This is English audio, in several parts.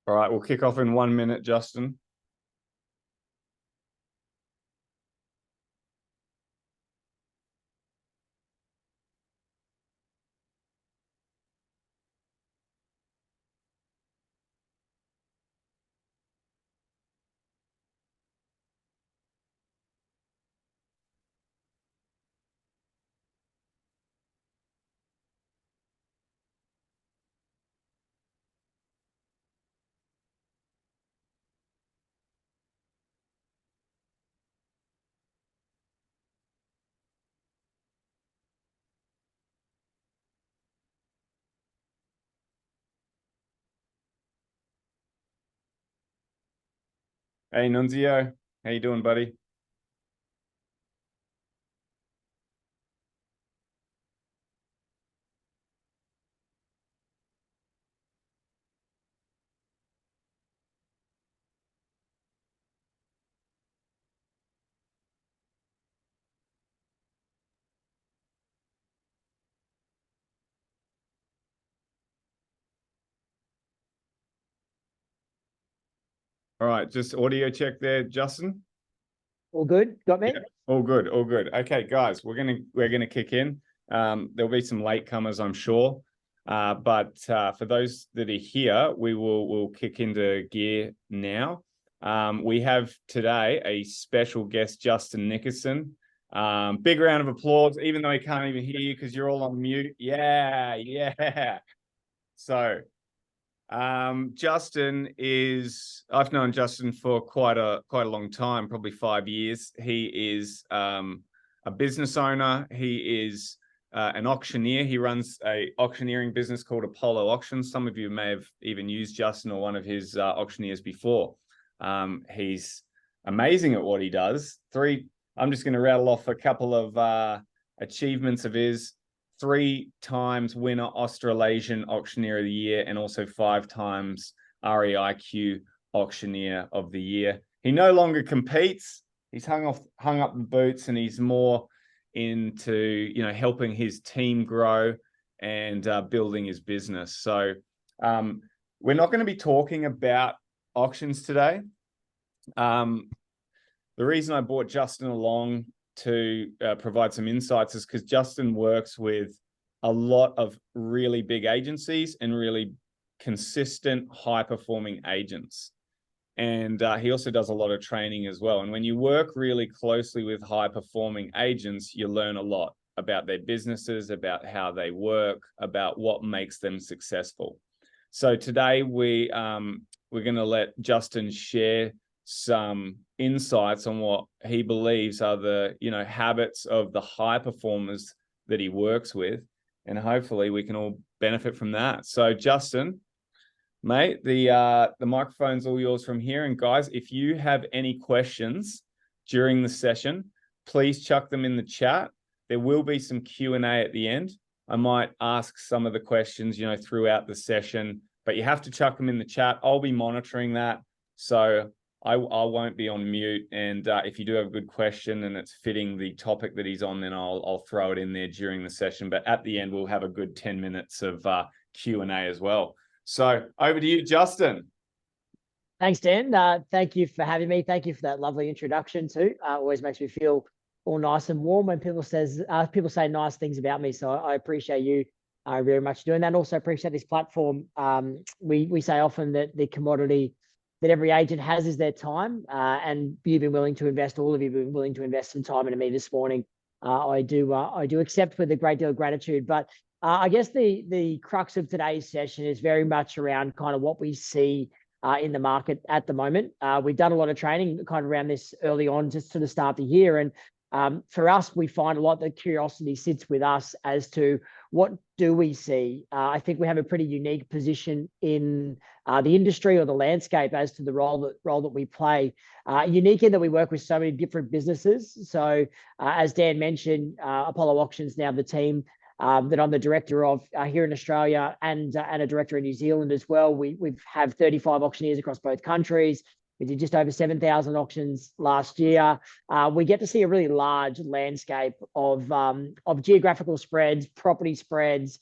All right, we'll kick off in 1 minute, Justin. Hey, Nunzio. How you doing, buddy? All right, just audio check there, Justin. All good? Got me? Yeah, all good, all good. Okay, guys, we're gonna kick in. There'll be some latecomers, I'm sure. But for those that are here, we'll kick into gear now. We have today a special guest, Justin Nickerson. Big round of applause, even though he can't even hear you because you're all on mute. Yeah. So Justin is, I've known Justin for quite a long time, probably 5 years. He is a business owner. He is an auctioneer. He runs a auctioneering business called Apollo Auctions. Some of you may have even used Justin or one of his auctioneers before. He's amazing at what he does. I'm just going to rattle off a couple of achievements of his. 3 times winner Australasian Auctioneer of the Year, and also 5 times REIQ Auctioneer of the Year. He no longer competes. He's hung up the boots, and he's more into helping his team grow and building his business. So we're not going to be talking about auctions today. The reason I brought Justin along to provide some insights is because Justin works with a lot of really big agencies and really consistent, high-performing agents. And he also does a lot of training as well. And when you work really closely with high-performing agents, you learn a lot about their businesses, about how they work, about what makes them successful. So today we're going to let Justin share some insights on what he believes are the habits of the high performers that he works with, and hopefully we can all benefit from that. So Justin, mate, the microphone's all yours from here. And guys, if you have any questions during the session, please chuck them in the chat. There will be some Q&A at the end. I might ask some of the questions throughout the session, but you have to chuck them in the chat. I'll be monitoring that, so I won't be on mute, and if you do have a good question and it's fitting the topic that he's on, then I'll throw it in there during the session. But at the end, we'll have a good 10 minutes of Q&A as well. So over to you, Justin. Thanks, Dan. Thank you for having me. Thank you for that lovely introduction too. Always makes me feel all nice and warm when people say nice things about me. So I appreciate you very much doing that. And also appreciate this platform. We say often that the commodity that every agent has is their time, and you've been willing to invest, all of you have been willing to invest some time into me this morning. I do accept with a great deal of gratitude. But I guess the crux of today's session is very much around kind of what we see in the market at the moment. We've done a lot of training kind of around this early on, just to the start of the year. And for us, we find a lot that curiosity sits with us as to what do we see. I think we have a pretty unique position in the industry or the landscape as to the role that we play. Unique in that we work with so many different businesses. So as Dan mentioned, Apollo Auctions, now the team that I'm the director of here in Australia, and a director in New Zealand as well. We have 35 auctioneers across both countries. We did just over 7,000 auctions last year. We get to see a really large landscape of geographical spreads, property spreads,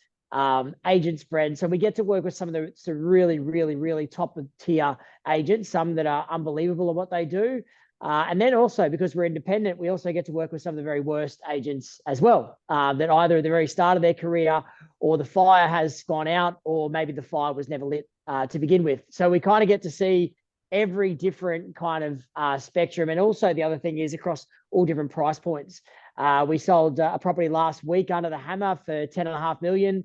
agents friends. So we get to work with some of the really, really, really top of tier agents, some that are unbelievable at what they do. And then also, because we're independent, we also get to work with some of the very worst agents as well, that either at the very start of their career, or the fire has gone out, or maybe the fire was never lit to begin with. So we kind of get to see every different kind of spectrum. And also the other thing is across all different price points. We sold a property last week under the hammer for 10.5 million,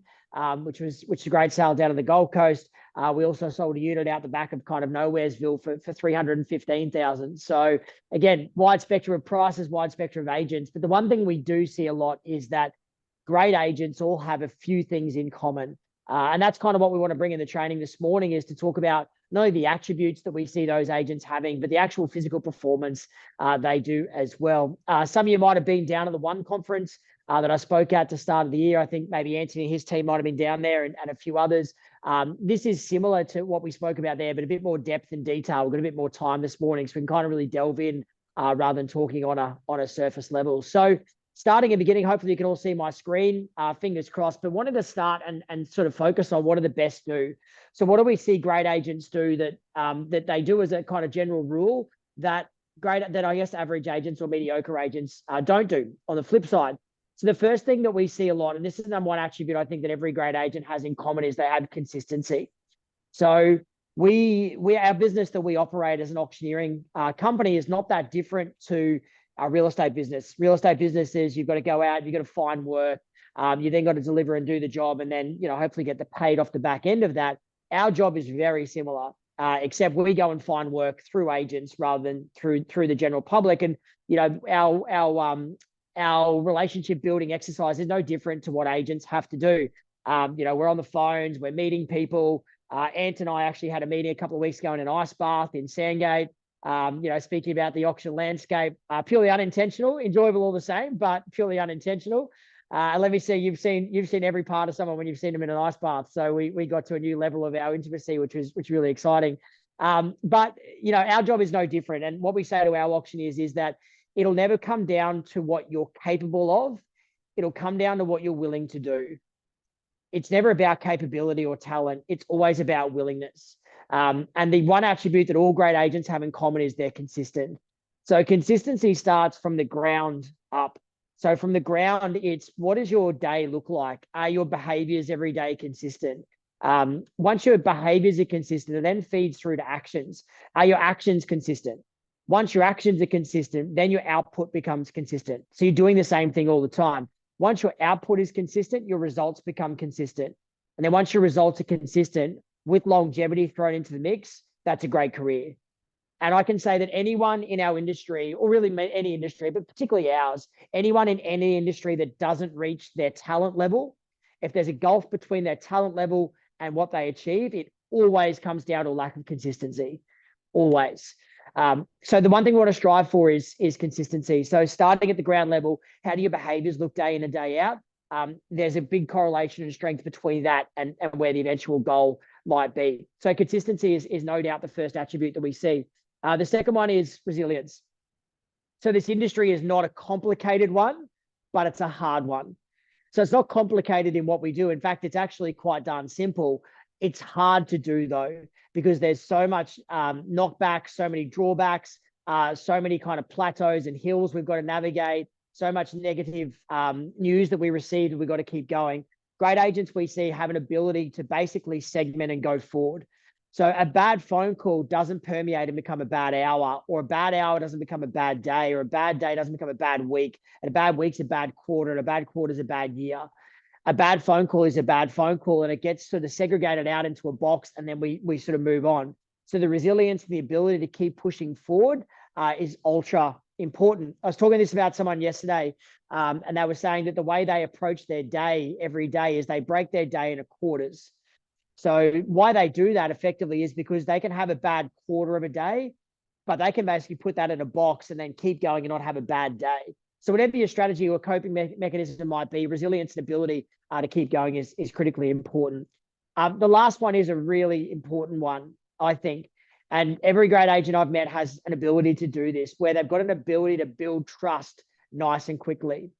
which is a great sale down on the Gold Coast. We also sold a unit out the back of kind of Nowheresville for 315,000. So again, wide spectrum of prices, wide spectrum of agents. But the one thing we do see a lot is that great agents all have a few things in common. And that's kind of what we want to bring in the training this morning, is to talk about not only the attributes that we see those agents having, but the actual physical performance they do as well. Some of you might have been down at the One conference that I spoke at the start of the year. I think maybe Anthony and his team might have been down there, and a few others. This is similar to what we spoke about there, but a bit more depth and detail. We've got a bit more time this morning, so we can kind of really delve in rather than talking on a surface level. So starting at the beginning, hopefully you can all see my screen, fingers crossed, but wanted to start and sort of focus on what do the best do. So what do we see great agents do that they do as a kind of general rule that I guess average agents or mediocre agents don't do on the flip side? So the first thing that we see a lot, and this is the number one attribute I think that every great agent has in common, is they have consistency. So our business that we operate as an auctioneering company is not that different to our real estate business. Real estate business is you've got to go out, you've got to find work, you then got to deliver and do the job, and then hopefully get the paid off the back end of that. Our job is very similar, except we go and find work through agents rather than through the general public. And our relationship building exercise is no different to what agents have to do. We're on the phones, we're meeting people. Ant and I actually had a meeting a couple of weeks ago in an ice bath in Sandgate. Speaking about the auction landscape, purely unintentional, enjoyable all the same, but purely unintentional. Let me see, you've seen every part of someone when you've seen them in an ice bath. So we got to a new level of our intimacy, which was really exciting. But our job is no different. And what we say to our auctioneers is that it'll never come down to what you're capable of. It'll come down to what you're willing to do. It's never about capability or talent. It's always about willingness. And the one attribute that all great agents have in common is they're consistent. So consistency starts from the ground up. So from the ground, it's what does your day look like? Are your behaviors every day consistent? Once your behaviors are consistent, it then feeds through to actions. Are your actions consistent? Once your actions are consistent, then your output becomes consistent. So you're doing the same thing all the time. Once your output is consistent, your results become consistent. And then once your results are consistent, with longevity thrown into the mix, that's a great career. And I can say that anyone in our industry, or really any industry, but particularly ours, anyone in any industry that doesn't reach their talent level, if there's a gulf between their talent level and what they achieve, it always comes down to a lack of consistency, always. So the one thing we want to strive for is consistency. So starting at the ground level, how do your behaviors look day in and day out? There's a big correlation and strength between that and where the eventual goal might be. So consistency is no doubt the first attribute that we see. The second one is resilience. So this industry is not a complicated one, but it's a hard one. So it's not complicated in what we do. In fact, it's actually quite darn simple. It's hard to do though, because there's so much knockback, so many drawbacks, so many kind of plateaus and hills we've got to navigate, so much negative news that we received, we've got to keep going. Great agents we see have an ability to basically segment and go forward. So a bad phone call doesn't permeate and become a bad hour, or a bad hour doesn't become a bad day, or a bad day doesn't become a bad week, and a bad week's a bad quarter, and a bad quarter is a bad year. A bad phone call is a bad phone call, and it gets sort of segregated out into a box, and then we sort of move on. So the resilience and the ability to keep pushing forward is ultra important. I was talking this about someone yesterday, and they were saying that the way they approach their day every day is they break their day into quarters. So why they do that effectively is because they can have a bad quarter of a day, but they can basically put that in a box and then keep going and not have a bad day. So whatever your strategy or coping mechanism might be, resilience and ability to keep going is critically important. The last one is a really important one, I think. And every great agent I've met has an ability to do this, where they've got an ability to build trust nice and quickly.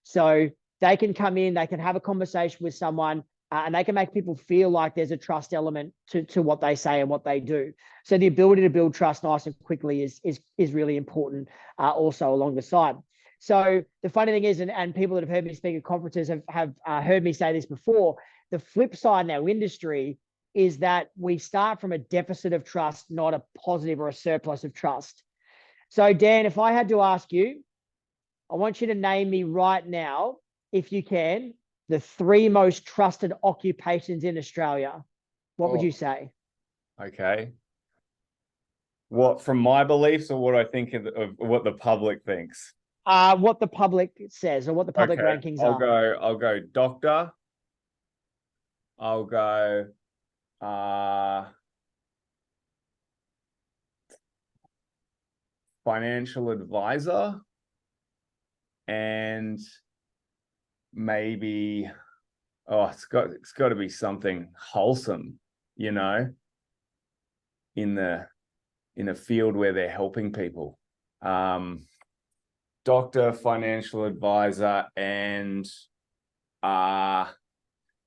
So they can come in, they can have a conversation with someone, and they can make people feel like there's a trust element to what they say and what they do. So the ability to build trust nice and quickly is really important also along the side. So the funny thing is, and people that have heard me speak at conferences have heard me say this before, the flip side in our industry is that we start from a deficit of trust, not a positive or a surplus of trust. So Dan, if I had to ask you, I want you to name me right now, if you can, the 3 most trusted occupations in Australia. What would you say? Okay. What, from my beliefs or what I think of what the public thinks? What the public says or what the public rankings are. I'll go doctor. I'll go financial advisor, and maybe it's got to be something wholesome, in a field where they're helping people. Doctor, financial advisor, and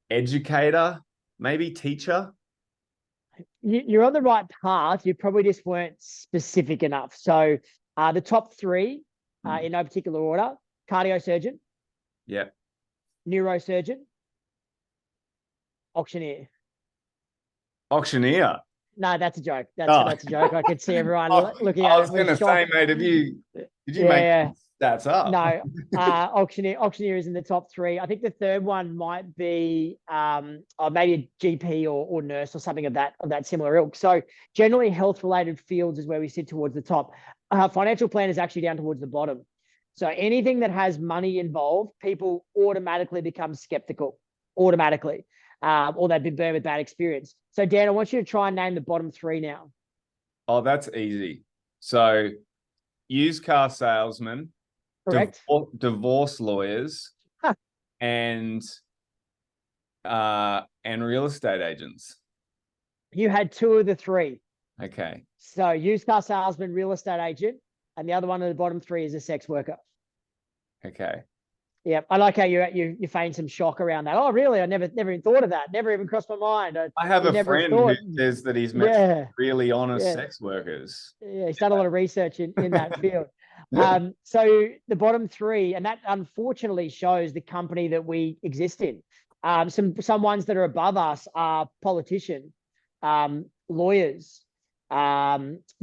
educator, maybe teacher. You're on the right path. You probably just weren't specific enough. So the top 3 in no particular order: cardiosurgeon, neurosurgeon, auctioneer. Auctioneer. No, that's a joke. That's a joke. I could see everyone looking at it. I was going to say, mate, did you make stats up? No, auctioneer is in the top 3. I think the third one might be maybe a GP or nurse or something of that similar ilk. So generally, health related fields is where we sit towards the top. Financial plan is actually down towards the bottom. So anything that has money involved, people automatically become skeptical, or they've been burned with bad experience. So Dan, I want you to try and name the bottom 3 now. Oh, that's easy. So used car salesman, correct, divorce lawyers, and real estate agents. You had 2 of the 3. Okay. So used car salesman, real estate agent, and the other one at the bottom 3 is a sex worker. Okay. Yeah, I like how you feign some shock around that. Oh, really? I never even thought of that. Never even crossed my mind. I have a friend who says that he's met really honest sex workers. Yeah, he's done a lot of research in that field. So the bottom 3, and that unfortunately shows the company that we exist in. Some ones that are above us are politicians, lawyers,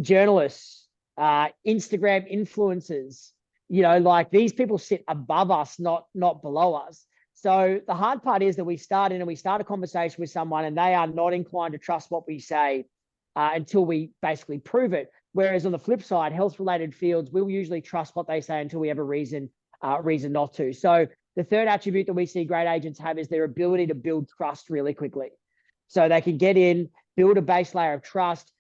journalists, Instagram influencers. Like these people sit above us, not below us. So the hard part is that we start a conversation with someone and they are not inclined to trust what we say until we basically prove it. Whereas on the flip side, health-related fields, we'll usually trust what they say until we have a reason not to. So the third attribute that we see great agents have is their ability to build trust really quickly. So they can get in, build a base layer of trust,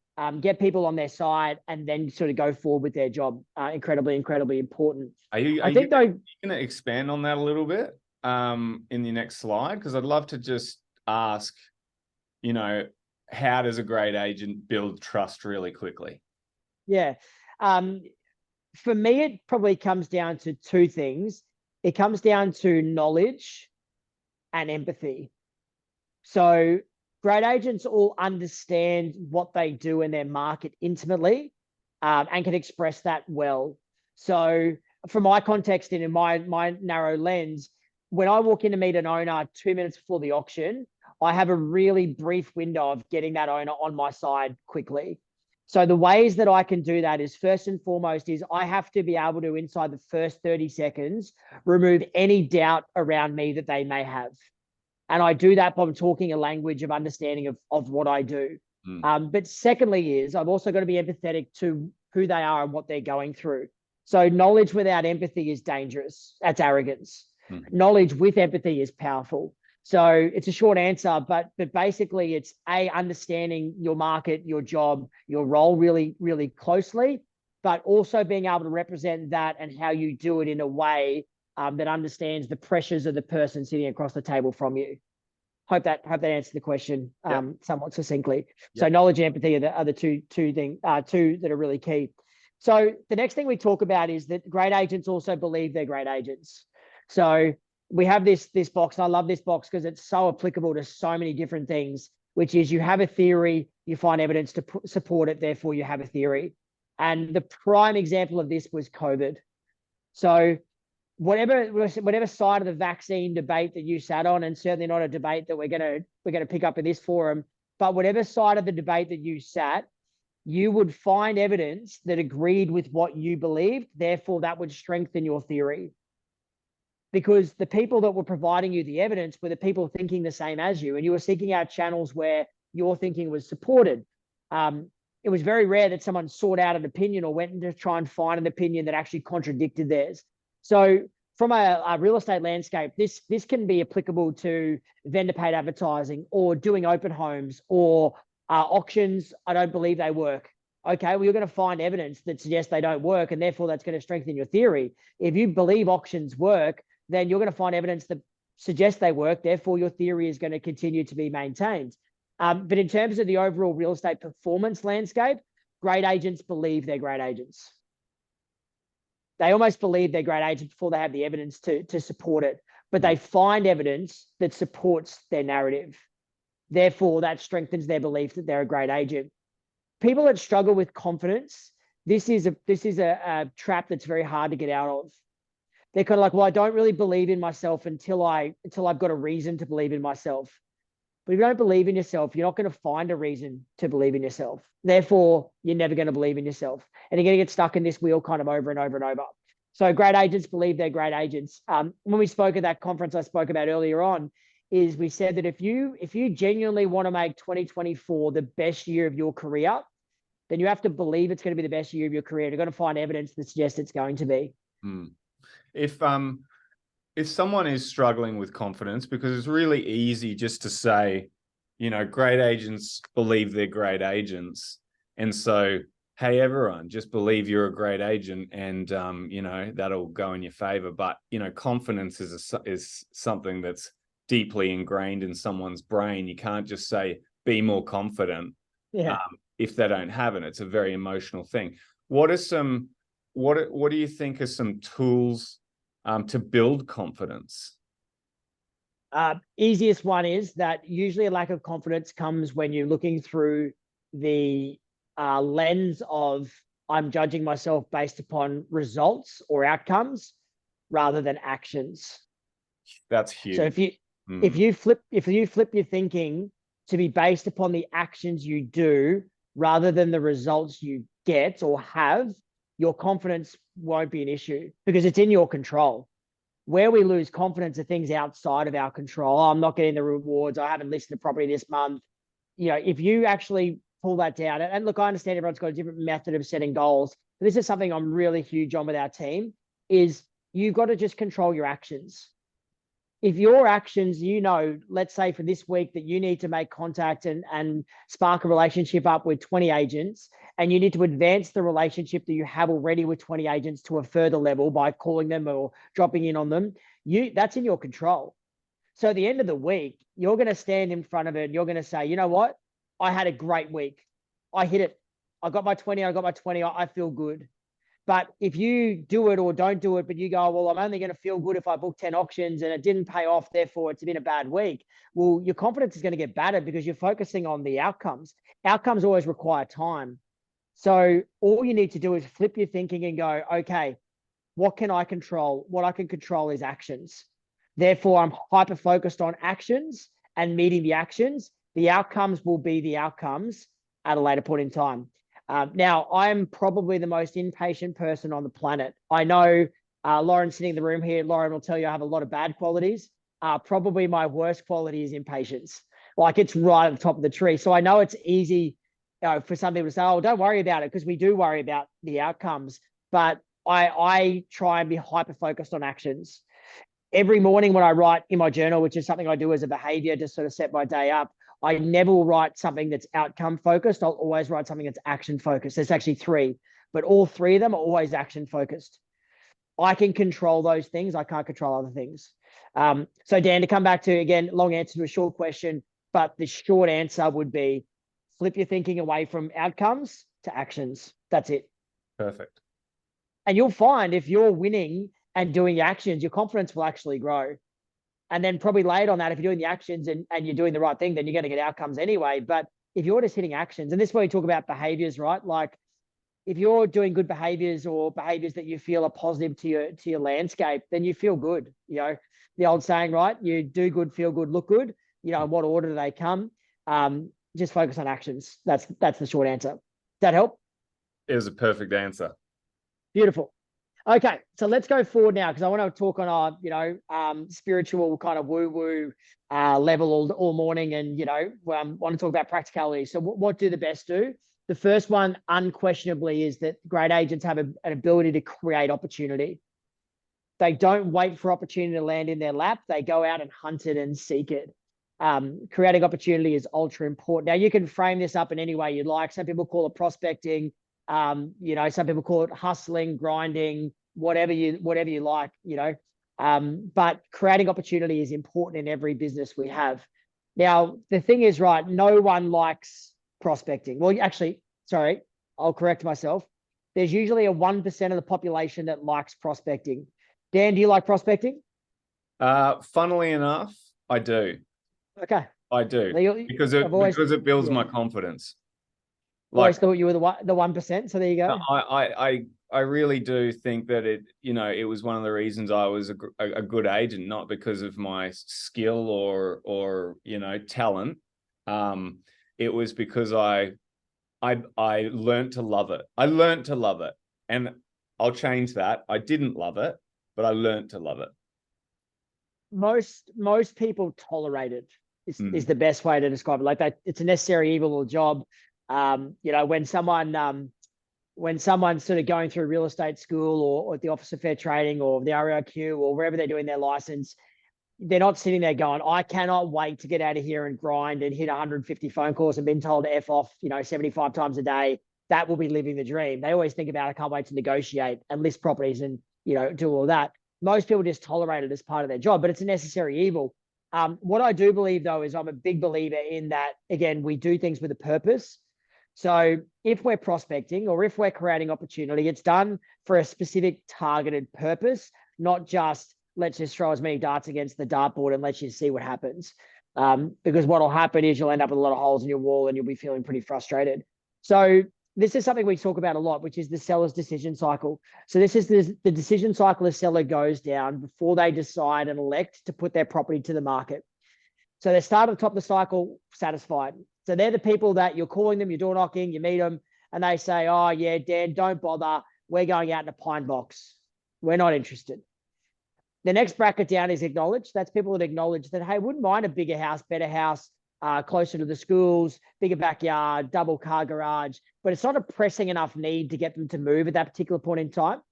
get people on their side, and then sort of go forward with their job. Incredibly important. Are you going to expand on that a little bit in the next slide? Because I'd love to just ask, how does a great agent build trust really quickly? Yeah. For me, it probably comes down to 2 things. It comes down to knowledge and empathy. So great agents all understand what they do in their market intimately and can express that well. So from my context and in my narrow lens, when I walk in to meet an owner 2 minutes before the auction, I have a really brief window of getting that owner on my side quickly. So the ways that I can do that is, first and foremost, is I have to be able to, inside the first 30 seconds, remove any doubt around me that they may have. And I do that by talking a language of understanding of what I do. But secondly is I've also got to be empathetic to who they are and what they're going through. So knowledge without empathy is dangerous. That's arrogance. Knowledge with empathy is powerful. So it's a short answer, but basically it's understanding your market, your job, your role really, really closely, but also being able to represent that and how you do it in a way that understands the pressures of the person sitting across the table from you. Hope that answered the question somewhat succinctly. So knowledge and empathy are the two things that are really key. So the next thing we talk about is that great agents also believe they're great agents. So we have this box, and I love this box because it's so applicable to so many different things, which is you have a theory, you find evidence to support it, therefore you have a theory. And the prime example of this was COVID. So whatever side of the vaccine debate that you sat on, and certainly not a debate that we're gonna pick up in this forum, but whatever side of the debate that you sat, you would find evidence that agreed with what you believed. Therefore, that would strengthen your theory. Because the people that were providing you the evidence were the people thinking the same as you, and you were seeking out channels where your thinking was supported. It was very rare that someone sought out an opinion or went to try and find an opinion that actually contradicted theirs. So from a real estate landscape, this can be applicable to vendor paid advertising or doing open homes or auctions. I don't believe they work. Okay, well, you're going to find evidence that suggests they don't work, and therefore that's going to strengthen your theory. If you believe auctions work, then you're going to find evidence that suggests they work. Therefore, your theory is going to continue to be maintained. But in terms of the overall real estate performance landscape, great agents believe they're great agents. They almost believe they're great agents before they have the evidence to support it. But they find evidence that supports their narrative. Therefore, that strengthens their belief that they're a great agent. People that struggle with confidence, this is a trap that's very hard to get out of. They're kind of like, well, I don't really believe in myself until I've got a reason to believe in myself. But if you don't believe in yourself, you're not going to find a reason to believe in yourself. Therefore, you're never going to believe in yourself. And you're going to get stuck in this wheel kind of over and over and over. So great agents believe they're great agents. When we spoke at that conference I spoke about earlier on, is we said that if you genuinely want to make 2024 the best year of your career, then you have to believe it's going to be the best year of your career. You're going to find evidence that suggests it's going to be. If someone is struggling with confidence, because it's really easy just to say, you know, great agents believe they're great agents. And so, hey, everyone, just believe you're a great agent and, you know, that'll go in your favor. But, you know, confidence is something that's deeply ingrained in someone's brain. You can't just say, be more confident. Yeah. If they don't have it. It's a very emotional thing. What do you think are some tools to build confidence? Easiest one is that usually a lack of confidence comes when you're looking through the lens of I'm judging myself based upon results or outcomes rather than actions. That's huge. So if you flip your thinking to be based upon the actions you do rather than the results you get or have, your confidence won't be an issue because it's in your control. Where we lose confidence are things outside of our control. Oh, I'm not getting the rewards. I haven't listed a property this month. You know, if you actually pull that down, and look, I understand everyone's got a different method of setting goals. But this is something I'm really huge on with our team, is you've got to just control your actions. If your actions, you know, let's say for this week that you need to make contact and spark a relationship up with 20 agents, and you need to advance the relationship that you have already with 20 agents to a further level by calling them or dropping in on them, that's in your control. So at the end of the week, you're going to stand in front of it and you're going to say, you know what? I had a great week. I hit it. I got my 20. I feel good. But if you do it or don't do it, but you go, well, I'm only going to feel good if I book 10 auctions and it didn't pay off, therefore it's been a bad week. Well, your confidence is going to get battered because you're focusing on the outcomes. Outcomes always require time. So all you need to do is flip your thinking and go, okay, what can I control? What I can control is actions. Therefore, I'm hyper-focused on actions and meeting the actions. The outcomes will be the outcomes at a later point in time. Now, I'm probably the most impatient person on the planet. I know Lauren sitting in the room here, Lauren will tell you I have a lot of bad qualities. Probably my worst quality is impatience. Like it's right at the top of the tree. So I know it's easy for some people to say, oh, don't worry about it, because we do worry about the outcomes. But I try and be hyper-focused on actions. Every morning when I write in my journal, which is something I do as a behavior to sort of set my day up, I never will write something that's outcome focused. I'll always write something that's action focused. There's actually 3, but all 3 of them are always action focused. I can control those things. I can't control other things. So Dan, to come back to, again, long answer to a short question, but the short answer would be flip your thinking away from outcomes to actions. That's it. Perfect. And you'll find if you're winning and doing actions, your confidence will actually grow. And then probably later on that, if you're doing the actions and you're doing the right thing, then you're going to get outcomes anyway. But if you're just hitting actions, and this is where we talk about behaviors, right? Like if you're doing good behaviors or behaviors that you feel are positive to your landscape, then you feel good. You know, the old saying, right? You do good, feel good, look good. You know, in what order do they come? Just focus on actions. That's the short answer. Does that help? It was a perfect answer. Beautiful. Okay, so let's go forward now because I want to talk on our, spiritual kind of woo-woo level all morning, and want to talk about practicality. So, what do the best do? The first one, unquestionably, is that great agents have an ability to create opportunity. They don't wait for opportunity to land in their lap. They go out and hunt it and seek it. Creating opportunity is ultra important. Now, you can frame this up in any way you'd like. Some people call it prospecting. Some people call it hustling, grinding, whatever you like, but creating opportunity is important in every business we have. Now, the thing is, right, no one likes prospecting. Well, actually, sorry, I'll correct myself. There's usually a 1% of the population that likes prospecting. Dan, do you like prospecting? Funnily enough, I do. Okay. I do. Because it builds my confidence. Always thought you were the 1%. So there you go. I really do think that it was one of the reasons I was a good agent, not because of my skill or talent. It was because I learned to love it. I learned to love it, and I'll change that. I didn't love it, but I learned to love it. Most people tolerate it. Is the best way to describe it. Like that, it's a necessary evil or job. When someone's sort of going through real estate school or at the Office of Fair Trading or the RIQ or wherever they're doing their license, they're not sitting there going, I cannot wait to get out of here and grind and hit 150 phone calls and been told to F off, 75 times a day. That will be living the dream. They always think about, I can't wait to negotiate and list properties and, do all that. Most people just tolerate it as part of their job, but it's a necessary evil. What I do believe, though, is I'm a big believer in that, again, we do things with a purpose. So if we're prospecting or if we're creating opportunity, it's done for a specific targeted purpose, not just let's just throw as many darts against the dartboard and let's just see what happens. Because what will happen is you'll end up with a lot of holes in your wall and you'll be feeling pretty frustrated. So this is something we talk about a lot, which is the seller's decision cycle. So this is the decision cycle a seller goes down before they decide and elect to put their property to the market. So they start at the top of the cycle satisfied. So they're the people that you're calling them, you're door knocking, you meet them, and they say, oh, yeah, Dan, don't bother. We're going out in a pine box. We're not interested. The next bracket down is acknowledged. That's people that acknowledge that, hey, wouldn't mind a bigger house, better house, closer to the schools, bigger backyard, double car garage, but it's not a pressing enough need to get them to move at that particular point in time.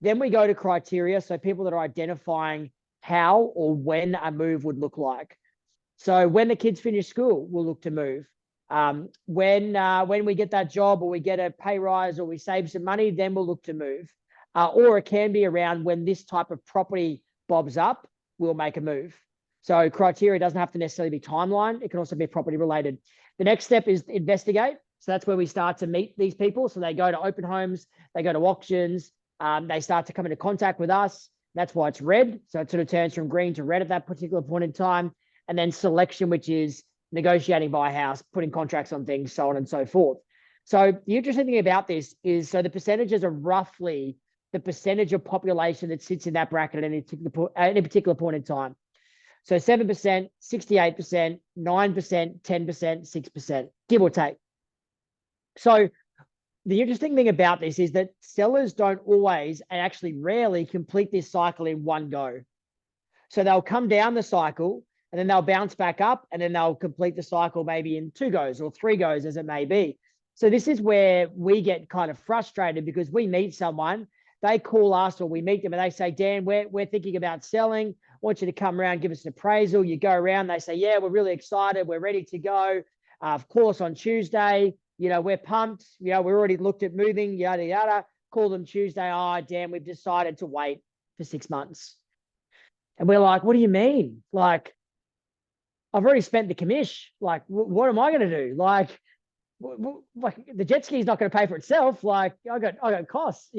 Then we go to criteria. So people that are identifying how or when a move would look like. So when the kids finish school, we'll look to move. When we get that job or we get a pay rise or we save some money, then we'll look to move. Or it can be around when this type of property bobs up, we'll make a move. So criteria doesn't have to necessarily be timeline. It can also be property related. The next step is investigate. So that's where we start to meet these people. So they go to open homes, they go to auctions, they start to come into contact with us. That's why it's red. So it sort of turns from green to red at that particular point in time. And then selection, which is negotiating by house, putting contracts on things, so on and so forth. So the interesting thing about this is, so the percentages are roughly the percentage of population that sits in that bracket at any particular point in time. So 7%, 68%, 9%, 10%, 6%, give or take. So the interesting thing about this is that sellers don't always and actually rarely complete this cycle in one go. So they'll come down the cycle and then they'll bounce back up and then they'll complete the cycle maybe in 2 goes or 3 goes as it may be. So this is where we get kind of frustrated because we meet someone, they call us or we meet them and they say, Dan, we're thinking about selling. I want you to come around, give us an appraisal. You go around, they say, yeah, we're really excited. We're ready to go. Of course, on Tuesday, we're pumped. We already looked at moving, yada, yada. Call them Tuesday. Oh, Dan, we've decided to wait for 6 months. And we're like, what do you mean? Like, I've already spent the commish. Like, what am I going to do? Like the jet ski is not going to pay for itself. Like, I got costs.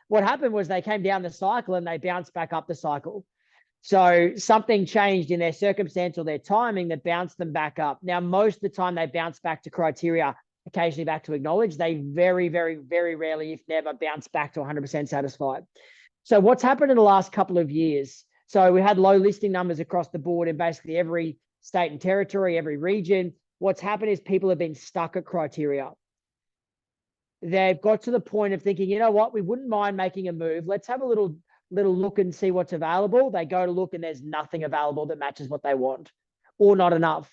What happened was they came down the cycle and they bounced back up the cycle. So something changed in their circumstance or their timing that bounced them back up. Now, most of the time they bounce back to criteria, occasionally back to acknowledge. They very, very, very rarely, if never, bounce back to 100% satisfied. So what's happened in the last couple of years? So we had low listing numbers across the board in basically every state and territory, every region. What's happened is people have been stuck at criteria. They've got to the point of thinking, you know what, we wouldn't mind making a move. Let's have a little look and see what's available. They go to look and there's nothing available that matches what they want, or not enough.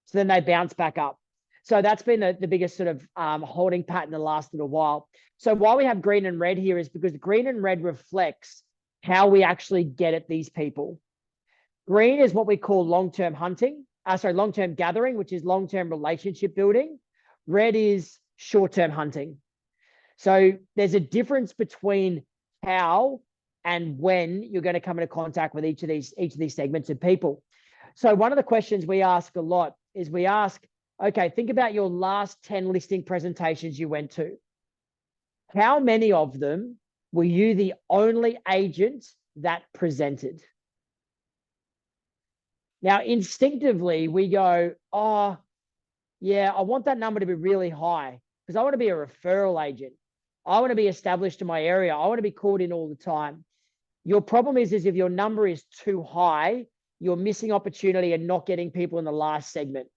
So then they bounce back up. So that's been the biggest sort of holding pattern in the last little while. So why we have green and red here is because the green and red reflects how we actually get at these people. Green is what we call long-term hunting, long-term gathering, which is long-term relationship building. Red is short-term hunting. So there's a difference between how and when you're going to come into contact with each of these segments of people. So one of the questions we ask a lot is we ask, okay, think about your last 10 listing presentations you went to. How many of them were you the only agent that presented? Now, instinctively, we go, oh, yeah, I want that number to be really high because I want to be a referral agent. I want to be established in my area. I want to be called in all the time. Your problem is if your number is too high, you're missing opportunity and not getting people in the last segment.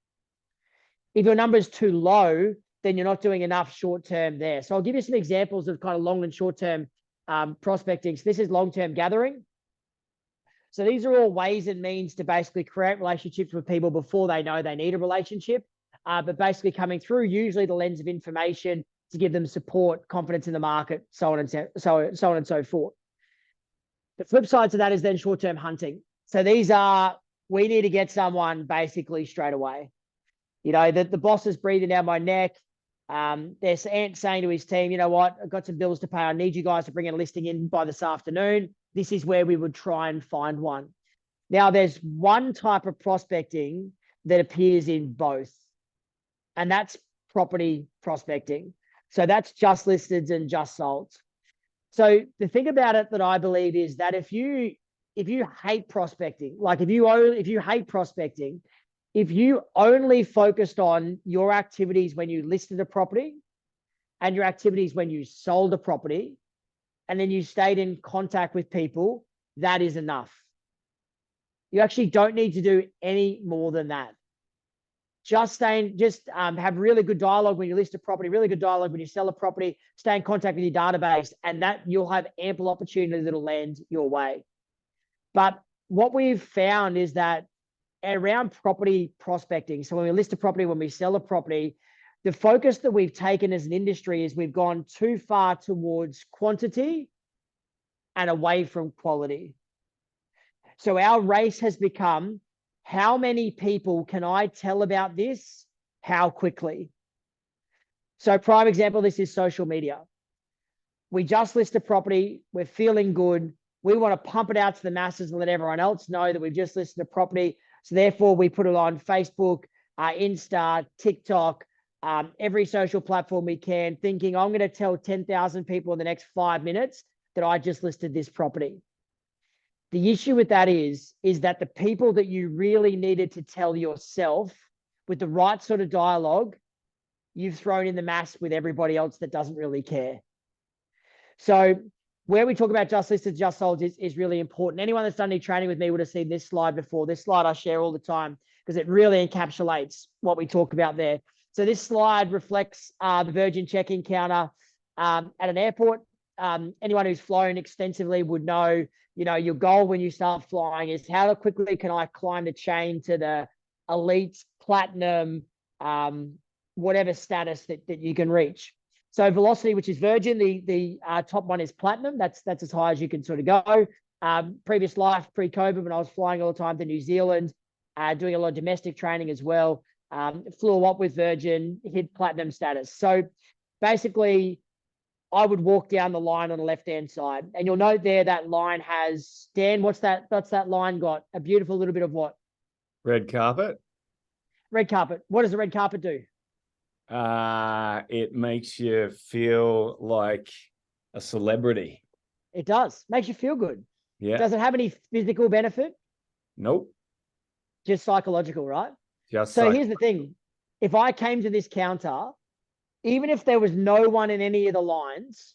If your number is too low, then you're not doing enough short-term there. So I'll give you some examples of kind of long and short-term prospecting. So this is long-term gathering. So these are all ways and means to basically create relationships with people before they know they need a relationship, but basically coming through usually the lens of information to give them support, confidence in the market, so on and so forth. The flip side to that is then short-term hunting. So these are, we need to get someone basically straight away. You know, the boss is breathing down my neck. There's Ant saying to his team, you know what, I've got some bills to pay. I need you guys to bring a listing in by this afternoon. This is where we would try and find one. Now, there's one type of prospecting that appears in both, and that's property prospecting. So that's just listed and just sold. So the thing about it that I believe is that if you hate prospecting, like if you hate prospecting, if you only focused on your activities when you listed a property and your activities when you sold a property, and then you stayed in contact with people, that is enough. You actually don't need to do any more than that. Just have really good dialogue when you list a property, really good dialogue when you sell a property, stay in contact with your database, and that you'll have ample opportunity that'll land your way. But what we've found is that around property prospecting, so when we list a property, when we sell a property, the focus that we've taken as an industry is we've gone too far towards quantity and away from quality. So our race has become, how many people can I tell about this? How quickly? So prime example, this is social media. We just list a property. We're feeling good. We want to pump it out to the masses and let everyone else know that we've just listed a property. So therefore, we put it on Facebook, Insta, TikTok, every social platform we can, thinking I'm going to tell 10,000 people in the next 5 minutes that I just listed this property. The issue with that is that the people that you really needed to tell yourself with the right sort of dialogue, you've thrown in the mass with everybody else that doesn't really care. So where we talk about just listed, just sold is really important. Anyone that's done any training with me would have seen this slide before. This slide I share all the time because it really encapsulates what we talk about there. So this slide reflects the Virgin check-in counter at an airport. Anyone who's flown extensively would know, you know, your goal when you start flying is how quickly can I climb the chain to the elite, platinum, whatever status that you can reach. So Velocity, which is Virgin, the top one is Platinum. That's as high as you can sort of go. Previous life, pre-COVID, when I was flying all the time to New Zealand, doing a lot of domestic training as well, flew a lot with Virgin, hit Platinum status. So basically, I would walk down the line on the left-hand side, and you'll note there that line has, Dan, what's that line got? A beautiful little bit of what? Red carpet. Red carpet. What does the red carpet do? It makes you feel like a celebrity. It does. Makes you feel good. Yeah. Does it have any physical benefit? Nope. Just psychological, right? Just So like, here's the thing. If I came to this counter, even if there was no one in any of the lines,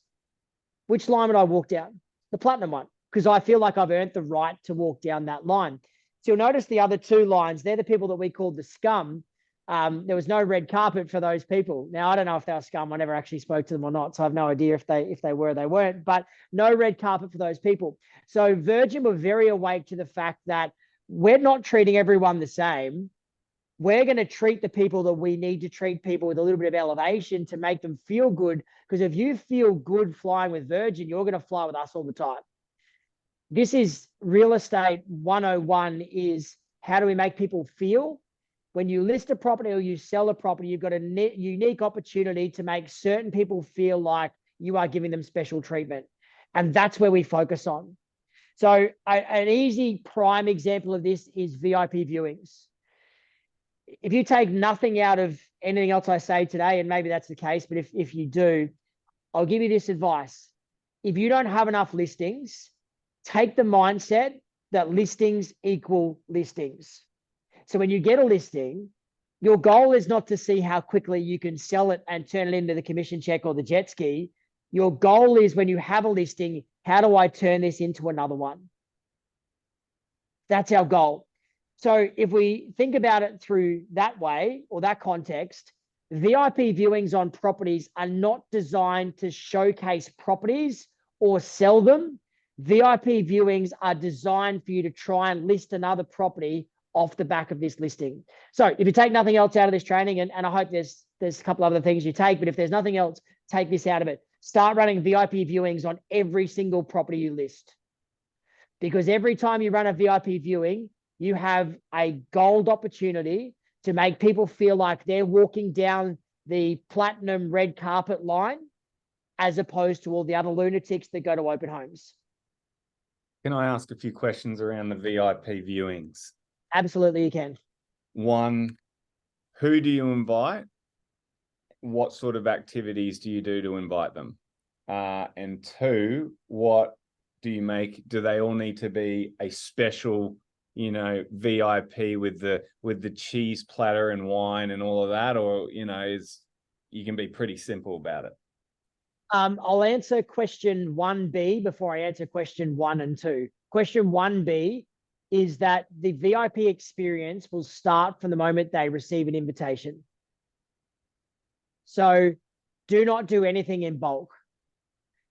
which line would I walk down? The platinum one, because I feel like I've earned the right to walk down that line. So you'll notice the other two lines, they're the people that we called the scum. There was no red carpet for those people. Now, I don't know if they were scum. I never actually spoke to them or not. So I have no idea if they were or they weren't, but no red carpet for those people. So Virgin were very awake to the fact that we're not treating everyone the same. We're going to treat the people that we need to treat people with a little bit of elevation to make them feel good. Because if you feel good flying with Virgin, you're going to fly with us all the time. This is real estate 101 is how do we make people feel? When you list a property or you sell a property, you've got a unique opportunity to make certain people feel like you are giving them special treatment. And that's where we focus on. So an easy prime example of this is VIP viewings. If you take nothing out of anything else I say today, and maybe that's the case, but if you do, I'll give you this advice. If you don't have enough listings, take the mindset that listings equal listings. So when you get a listing, your goal is not to see how quickly you can sell it and turn it into the commission check or the jet ski. Your goal is when you have a listing, how do I turn this into another one? That's our goal. So if we think about it through that way or that context, VIP viewings on properties are not designed to showcase properties or sell them. VIP viewings are designed for you to try and list another property off the back of this listing. So if you take nothing else out of this training, and I hope there's a couple other things you take, but if there's nothing else, take this out of it. Start running VIP viewings on every single property you list. Because every time you run a VIP viewing, you have a gold opportunity to make people feel like they're walking down the platinum red carpet line, as opposed to all the other lunatics that go to open homes. can I ask a few questions around the VIP viewings? Absolutely, you can. One, who do you invite? What sort of activities do you do to invite them? And two, what do you make? Do they all need to be a special, VIP with the cheese platter and wine and all of that, or you can be pretty simple about it? I'll answer question 1B before I answer question 1 and 2. Question 1B is that the VIP experience will start from the moment they receive an invitation. So do not do anything in bulk.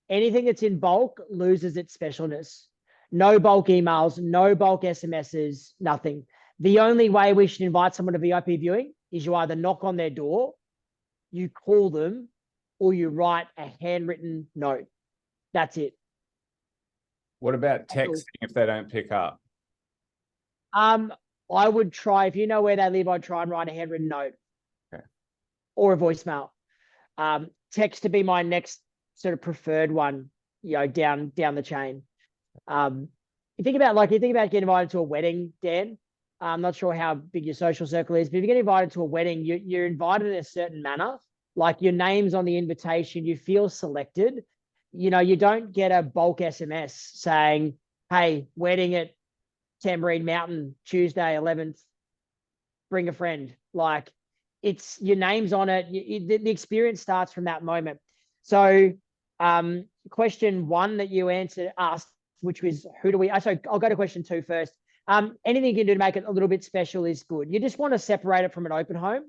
Anything that's in bulk loses its specialness. No bulk emails, no bulk SMSs, nothing. The only way we should invite someone to VIP viewing is you either knock on their door, you call them, or you write a handwritten note. That's it. What about texting if they don't pick up? I would try, if you know where they live, I'd try and write a handwritten note. Okay. Or a voicemail. Text to be my next sort of preferred one, down the chain. You think about getting invited to a wedding, Dan. I'm not sure how big your social circle is, but if you get invited to a wedding, you're invited in a certain manner. Like your name's on the invitation, you feel selected. You don't get a bulk SMS saying, hey, wedding at Tambourine Mountain, Tuesday, 11th, bring a friend. Like it's your name's on it. The experience starts from that moment. So question 1 that you asked, which was I'll go to question 2 first. Anything you can do to make it a little bit special is good. You just want to separate it from an open home.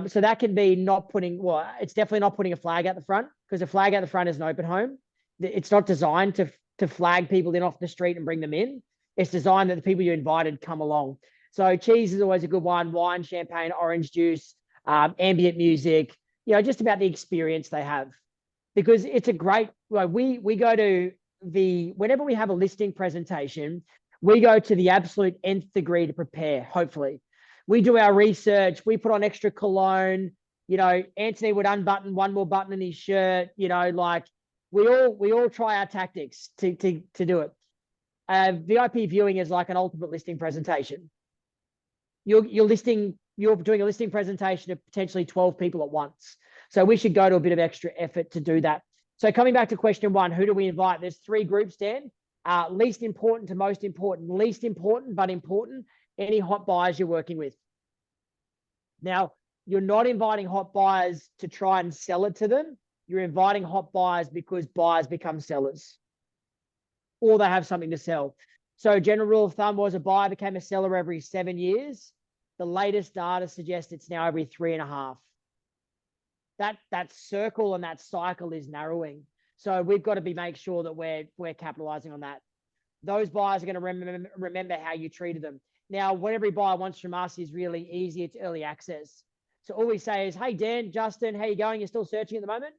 So that can be it's definitely not putting a flag out the front, because a flag out the front is an open home. It's not designed to flag people in off the street and bring them in. It's designed that the people you invited come along. So cheese is always a good one. Wine, champagne, orange juice, ambient music, just about the experience they have. Because it's a great, we go to whenever we have a listing presentation, we go to the absolute nth degree to prepare, hopefully. We do our research, we put on extra cologne, Anthony would unbutton one more button in his shirt, we all try our tactics to do it. VIP viewing is like an ultimate listing presentation. You're doing a listing presentation to potentially 12 people at once. So we should go to a bit of extra effort to do that. So coming back to question 1, who do we invite? There's 3 groups, Dan. Least important to most important, least important, but important, any hot buyers you're working with. Now, you're not inviting hot buyers to try and sell it to them. You're inviting hot buyers because buyers become sellers or they have something to sell. So general rule of thumb was a buyer became a seller every 7 years. The latest data suggests it's now every 3.5. That circle and that cycle is narrowing. So we've got to make sure that we're capitalizing on that. Those buyers are going to remember how you treated them. Now, what every buyer wants from us is really easy. It's early access. So all we say is, hey, Dan, Justin, how you going? You're still searching at the moment?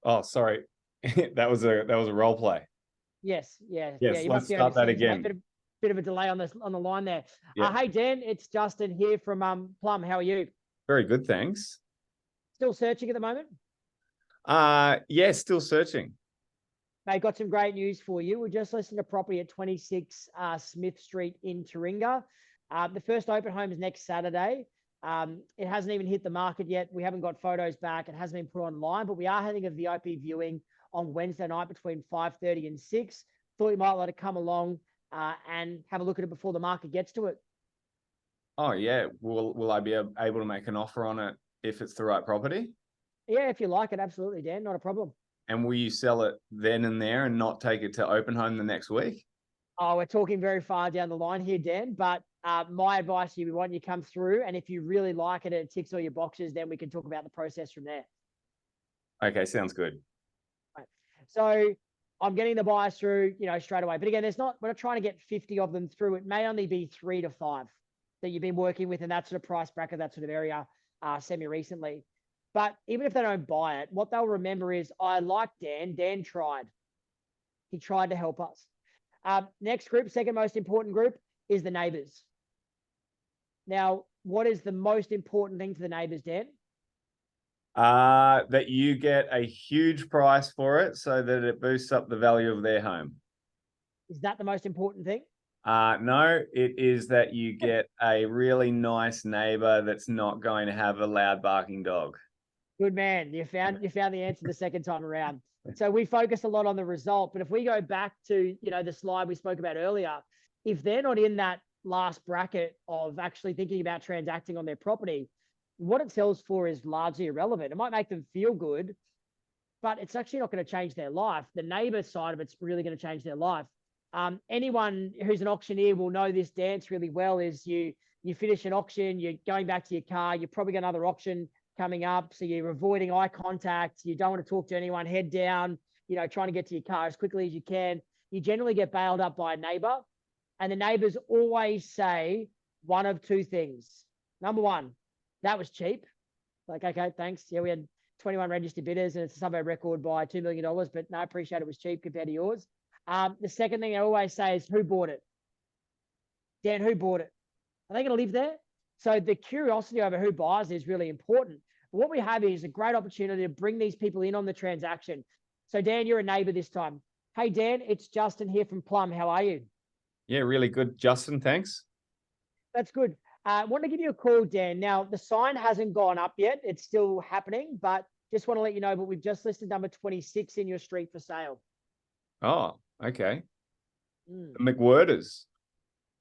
Oh, sorry. that was a role play. Yes, yeah. Yes, Yeah, you let's must be start that overseas, mate. again. Bit of a delay on the line there. Yeah. Hey, Dan, it's Justin here from Plum. How are you? Very good, thanks. Still searching at the moment? Yeah, still searching. Mate, got some great news for you. We just listed a property at 26 Smith Street in Taringa. The first open home is next Saturday. It hasn't even hit the market yet. We haven't got photos back. It hasn't been put online, but we are having a VIP viewing on Wednesday night between 5:30 and 6. Thought you might let it come along and have a look at it before the market gets to it. Oh, yeah. Will I be able to make an offer on it if it's the right property? Yeah, if you like it, absolutely, Dan. Not a problem. And will you sell it then and there and not take it to open home the next week? Oh, we're talking very far down the line here, Dan, but my advice to you, we want you to come through, and if you really like it and it ticks all your boxes, then we can talk about the process from there. Okay, sounds good. Right. So I'm getting the buyers through, straight away. But again, we're not trying to get 50 of them through. It may only be 3 to 5 that you've been working with in that sort of price bracket, that sort of area, semi-recently. But even if they don't buy it, what they'll remember is, I like Dan. Dan tried. He tried to help us. Next group, second most important group, is the neighbors. Now, what is the most important thing to the neighbors, Dan? That you get a huge price for it so that it boosts up the value of their home. Is that the most important thing? No, it is that you get a really nice neighbor that's not going to have a loud barking dog. Good man. You found the answer the second time around. So we focus a lot on the result, but if we go back to, the slide we spoke about earlier, if they're not in that last bracket of actually thinking about transacting on their property, what it sells for is largely irrelevant. It might make them feel good, but it's actually not going to change their life. The neighbor side of it's really going to change their life. Anyone who's an auctioneer will know this dance really well. Is you finish an auction, you're going back to your car, you're probably got another auction coming up, so you're avoiding eye contact. You don't want to talk to anyone, head down, trying to get to your car as quickly as you can. You generally get bailed up by a neighbor, and the neighbors always say one of two things. Number one, that was cheap. Like, okay, thanks. Yeah, we had 21 registered bidders and it's a suburb record by $2 million, but no, I appreciate it was cheap compared to yours. The second thing I always say is, who bought it? Dan, who bought it? Are they going to live there? So the curiosity over who buys is really important. But what we have is a great opportunity to bring these people in on the transaction. So Dan, you're a neighbor this time. Hey, Dan, it's Justin here from Plum. How are you? Yeah, really good, Justin. Thanks. That's good. I want to give you a call, Dan. Now, the sign hasn't gone up yet. It's still happening, but just want to let you know, but we've just listed number 26 in your street for sale. Oh, okay. The McWhirters.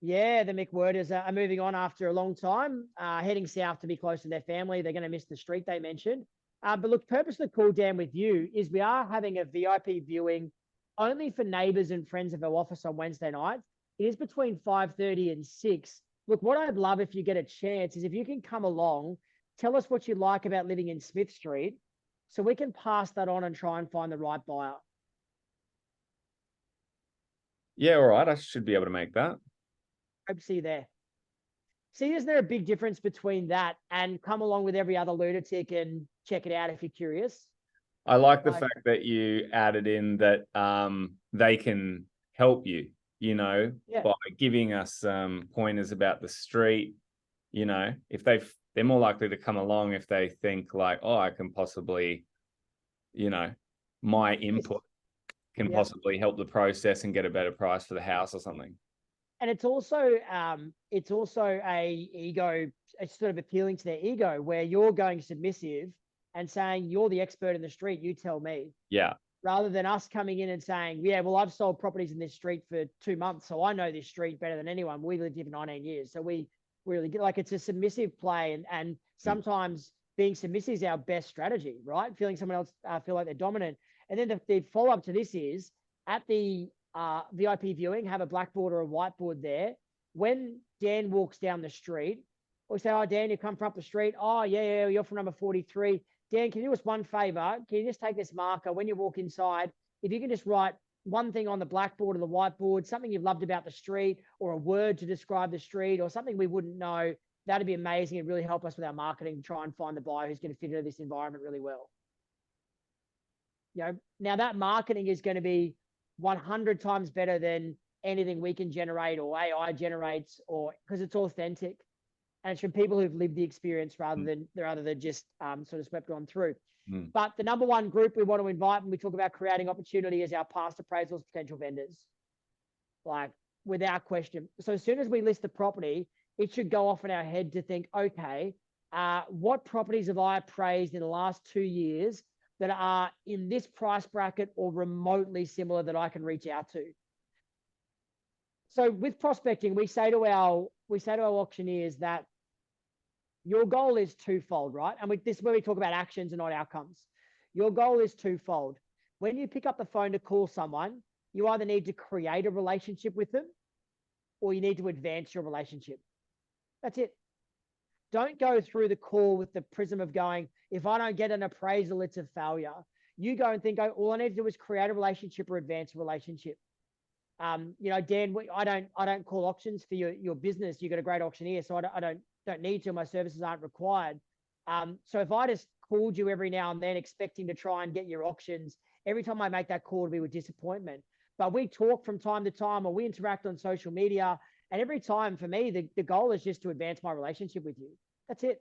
Yeah, the McWhirters are moving on after a long time, heading south to be close to their family. They're going to miss the street they mentioned. But look, purpose of the call, Dan, with you is we are having a VIP viewing only for neighbours and friends of our office on Wednesday night. It is between 5:30 and 6. Look, what I'd love if you get a chance is if you can come along, tell us what you like about living in Smith Street so we can pass that on and try and find the right buyer. Yeah, all right. I should be able to make that. Hope to see you there. See, isn't there a big difference between that and come along with every other lunatic and check it out if you're curious? I like the fact that you added in that they can help you, by giving us pointers about the street. If they're more likely to come along if they think like, oh, I can possibly, my input can possibly help the process and get a better price for the house or something. And it's also it's sort of appealing to their ego where you're going submissive and saying, you're the expert in the street, you tell me. Yeah. rather than us coming in and saying, yeah, well, I've sold properties in this street for 2 months, so I know this street better than anyone. We lived here for 19 years. So we really get, like, it's a submissive play. And sometimes being submissive is our best strategy, right? Feeling someone else feel like they're dominant. And then the follow-up to this is, at the VIP viewing, have a blackboard or a whiteboard there. When Dan walks down the street, we say, oh, Dan, you come from up the street. Oh, yeah, you're from number 43. Dan, can you do us one favor? Can you just take this marker when you walk inside? If you can just write one thing on the blackboard or the whiteboard, something you've loved about the street, or a word to describe the street, or something we wouldn't know, that'd be amazing. It'd really help us with our marketing to try and find the buyer who's going to fit into this environment really well. You know, now that marketing is going to be 100 times better than anything we can generate or AI generates, or because it's authentic. And it's from people who've lived the experience rather than just sort of swept on through. But the number one group we want to invite when we talk about creating opportunity is our past appraisals, potential vendors, like, without question. So as soon as we list the property, it should go off in our head to think, okay, what properties have I appraised in the last 2 years that are in this price bracket or remotely similar that I can reach out to? So with prospecting, we say to our auctioneers that your goal is twofold, right? And this is where we talk about actions and not outcomes. Your goal is twofold. When you pick up the phone to call someone, you either need to create a relationship with them, or you need to advance your relationship. That's it. Don't go through the call with the prism of going, if I don't get an appraisal, it's a failure. You go and think, oh, all I need to do is create a relationship or advance a relationship. You know, Dan, I don't call auctions for your business. You've got a great auctioneer, so I don't need to. My services aren't required. So if I just called you every now and then expecting to try and get your auctions, every time I make that call, it'll be with disappointment. But we talk from time to time, or we interact on social media, and every time, for me, the goal is just to advance my relationship with you. That's it.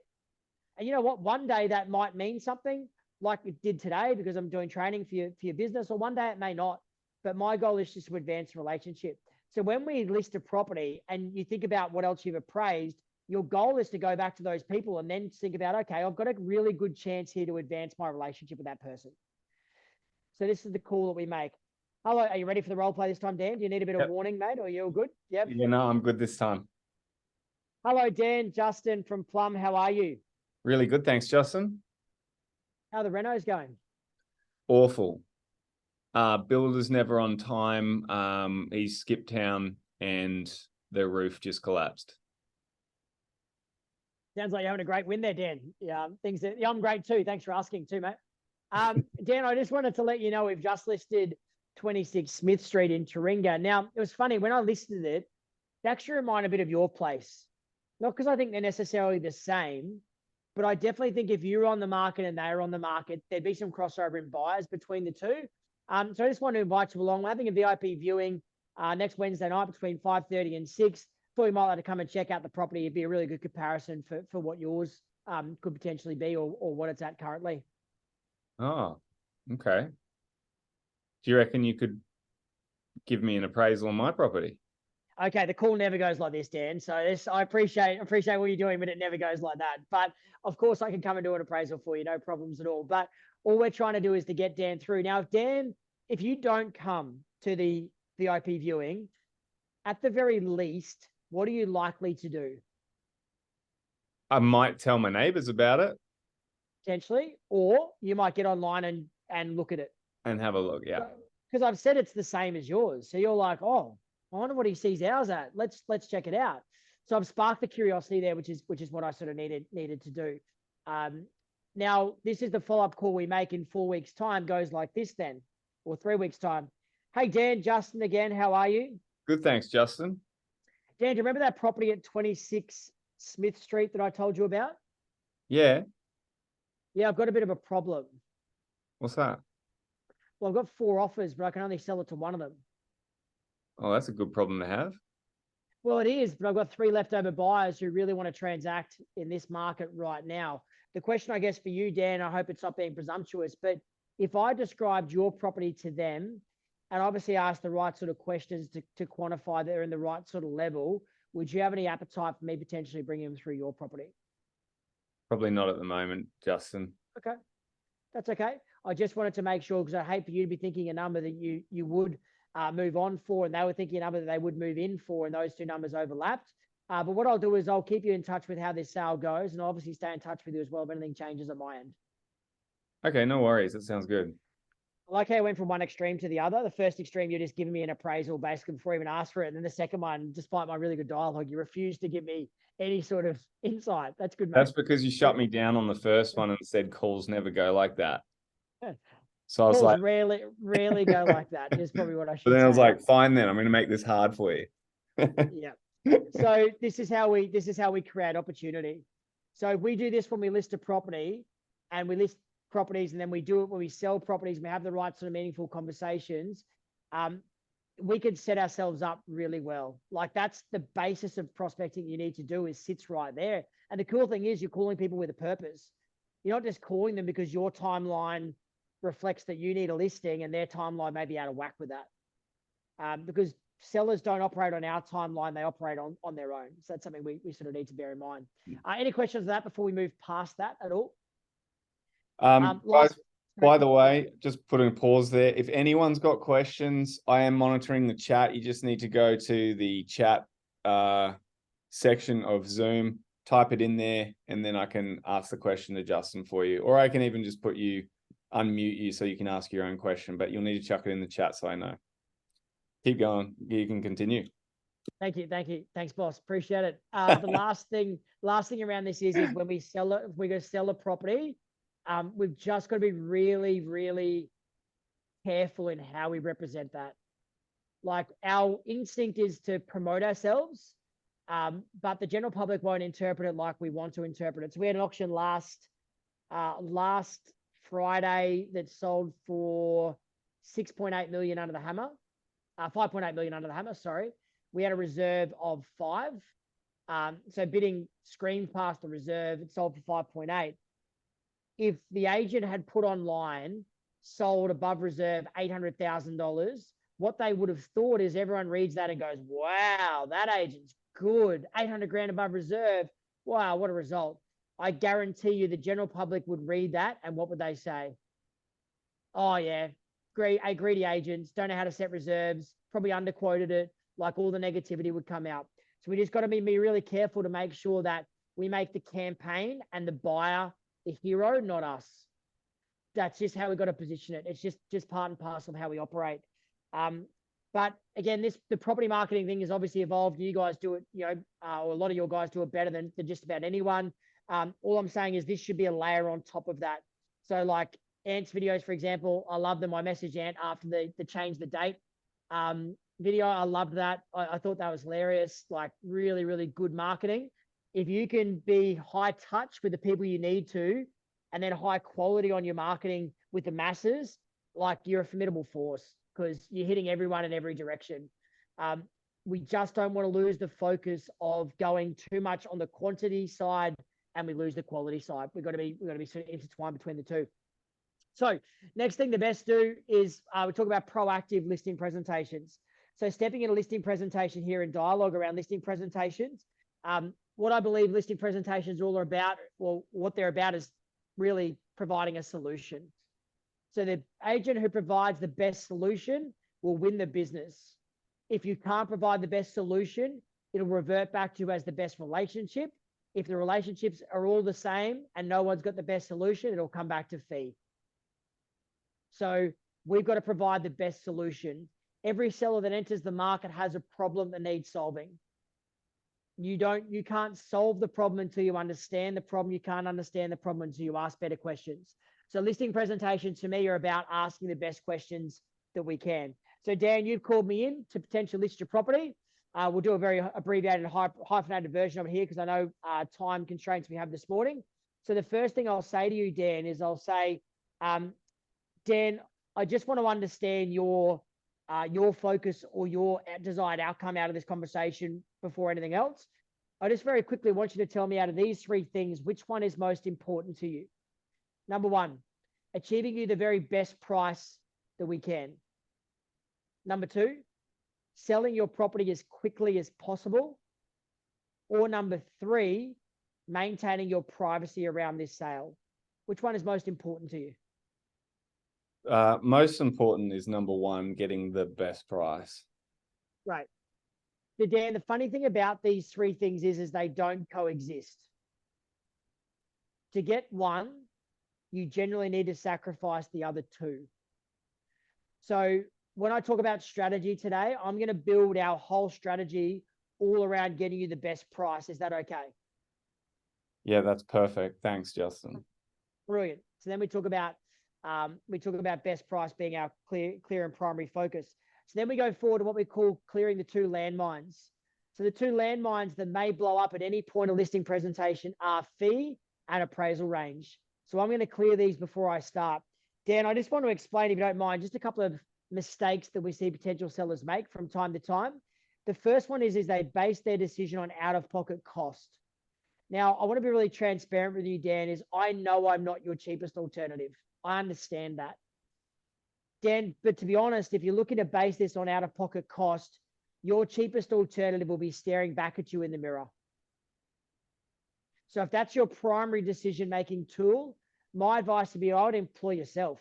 And you know what? One day that might mean something, like it did today, because I'm doing training for your business, or one day it may not. But my goal is just to advance the relationship. So when we list a property and you think about what else you've appraised, your goal is to go back to those people and then think about, okay, I've got a really good chance here to advance my relationship with that person. So this is the call that we make. Hello, are you ready for the role play this time, Dan? Do you need a bit of warning, mate? Or are you all good? Yep. Yeah, no, I'm good this time. Hello, Dan. Justin from Plum. How are you? Really good, thanks, Justin. How are the renos going? Awful. Builder's never on time. He skipped town and the roof just collapsed. Sounds like you're having a great win there, Dan. Yeah, I'm great too. Thanks for asking too, mate. Dan, I just wanted to let you know we've just listed 26 Smith Street in Taringa. Now, it was funny, when I listed it, it actually reminded a bit of your place. Not because I think they're necessarily the same, but I definitely think if you're on the market and they're on the market, there'd be some crossover in buyers between the two. So I just want to invite you along. We're having a VIP viewing next Wednesday night between 5:30 and 6. Thought you might like to come and check out the property. It'd be a really good comparison for what yours could potentially be, or what it's at currently. Oh, okay. Do you reckon you could give me an appraisal on my property? Okay, the call never goes like this, Dan. So I appreciate what you're doing, but it never goes like that. But of course, I can come and do an appraisal for you, no problems at all. But all we're trying to do is to get Dan through. Now, if you don't come to the VIP viewing, at the very least, what are you likely to do? I might tell my neighbors about it. Potentially, or you might get online and look at it. And have a look, yeah. Because I've said it's the same as yours. So you're like, oh, I wonder what he sees ours at. Let's check it out. So I've sparked the curiosity there, which is what I sort of needed to do. Now, this is the follow-up call we make in 4 weeks' time, goes like this then, or 3 weeks' time. Hey, Dan, Justin again, how are you? Good, thanks, Justin. Dan, do you remember that property at 26 Smith Street that I told you about? Yeah. Yeah, I've got a bit of a problem. What's that? Well, I've got 4 offers, but I can only sell it to one of them. Oh, that's a good problem to have. Well, it is, but I've got 3 leftover buyers who really want to transact in this market right now. The question, I guess, for you, Dan, I hope it's not being presumptuous, but if I described your property to them and obviously asked the right sort of questions to quantify they're in the right sort of level, would you have any appetite for me potentially bringing them through your property? Probably not at the moment, Justin. Okay. That's okay. I just wanted to make sure, because I hate for you to be thinking a number that you would move on for, and they were thinking a number that they would move in for, and those two numbers overlapped. But what I'll do is I'll keep you in touch with how this sale goes, and I'll obviously stay in touch with you as well if anything changes on my end. Okay, no worries. That sounds good. I like how I went from one extreme to the other. The first extreme, you're just giving me an appraisal basically before I even asked for it. And then the second one, despite my really good dialogue, you refused to give me any sort of insight. That's good, mate. That's because you shut me down on the first one and said calls never go like that. So I was Calls like, rarely go like that is probably what I but should then say. I was like, fine then, I'm going to make this hard for you. Yeah. So this is how we create opportunity. So if we do this when we list a property, and we list properties, and then we do it when we sell properties and we have the right sort of meaningful conversations, we could set ourselves up really well. Like, that's the basis of prospecting you need to do, is sits right there. And the cool thing is you're calling people with a purpose. You're not just calling them because your timeline reflects that you need a listing and their timeline may be out of whack with that. Because sellers don't operate on our timeline, they operate on their own. So that's something we sort of need to bear in mind. Any questions on that before we move past that at all? Guys, by the way, just putting a pause there. If anyone's got questions, I am monitoring the chat. You just need to go to the chat section of Zoom, type it in there, and then I can ask the question to Justin for you. Or I can even just unmute you so you can ask your own question, but you'll need to chuck it in the chat so I know. Keep going. You can continue. Thank you. Thanks, boss. Appreciate it. The last thing around this is when we sell it, if we go sell a property, we've just got to be really, really careful in how we represent that. Like, our instinct is to promote ourselves, but the general public won't interpret it like we want to interpret it. So we had an auction last Friday that sold for 6.8 million under the hammer, 5.8 million under the hammer. Sorry, we had a reserve of 5. So bidding screamed past the reserve. It sold for 5.8. If the agent had put online sold above reserve $800,000, what they would have thought is everyone reads that and goes, wow, that agent's good. 800 grand above reserve. Wow, what a result. I guarantee you the general public would read that, and what would they say? Oh, yeah, greedy agents, don't know how to set reserves, probably underquoted it, like all the negativity would come out. So we just got to be really careful to make sure that we make the campaign and the buyer the hero, not us. That's just how we got to position it. It's just part and parcel of how we operate. But again, the property marketing thing has obviously evolved. You guys do it, or a lot of your guys do it better than just about anyone. All I'm saying is this should be a layer on top of that. So like Ant's videos, for example, I love them. I messaged Ant after the change the date video. I loved that. I thought that was hilarious. Like, really, really good marketing. If you can be high touch with the people you need to, and then high quality on your marketing with the masses, like, you're a formidable force because you're hitting everyone in every direction. We just don't want to lose the focus of going too much on the quantity side and we lose the quality side. We've got to be sort of intertwined between the two. So next thing the best do is we talk about proactive listing presentations. So stepping in a listing presentation here in dialogue around listing presentations. What I believe listing presentations are all about, well, what they're about is really providing a solution. So the agent who provides the best solution will win the business. If you can't provide the best solution, it'll revert back to you as the best relationship. If the relationships are all the same and no one's got the best solution, it'll come back to fee. So we've got to provide the best solution. Every seller that enters the market has a problem that needs solving. You can't solve the problem until you understand the problem. You can't understand the problem until you ask better questions. So listing presentations to me are about asking the best questions that we can. So Dan, you've called me in to potentially list your property. We'll do a very abbreviated, hyphenated version of it here because I know time constraints we have this morning. So the first thing I'll say to you, Dan, is I'll say, Dan, I just want to understand your focus or your desired outcome out of this conversation before anything else. I just very quickly want you to tell me, out of these 3 things, which one is most important to you? Number 1, achieving you the very best price that we can. Number 2, selling your property as quickly as possible. Or number 3, maintaining your privacy around this sale. Which one is most important to you? Most important is number one, getting the best price. Right. So Dan, the funny thing about these three things is they don't coexist. To get one, you generally need to sacrifice the other two. So when I talk about strategy today, I'm going to build our whole strategy all around getting you the best price. Is that okay? Yeah, that's perfect. Thanks, Justin. Brilliant. So then we talk about best price being our clear and primary focus. So then we go forward to what we call clearing the two landmines. So the two landmines that may blow up at any point of listing presentation are fee and appraisal range. So I'm going to clear these before I start. Dan, I just want to explain, if you don't mind, just a couple of mistakes that we see potential sellers make from time to time. The first one is they base their decision on out-of-pocket cost. Now, I want to be really transparent with you, Dan, is I know I'm not your cheapest alternative. I understand that. Dan, but to be honest, if you're looking to base this on out-of-pocket cost, your cheapest alternative will be staring back at you in the mirror. So if that's your primary decision-making tool, my advice would be I would employ yourself.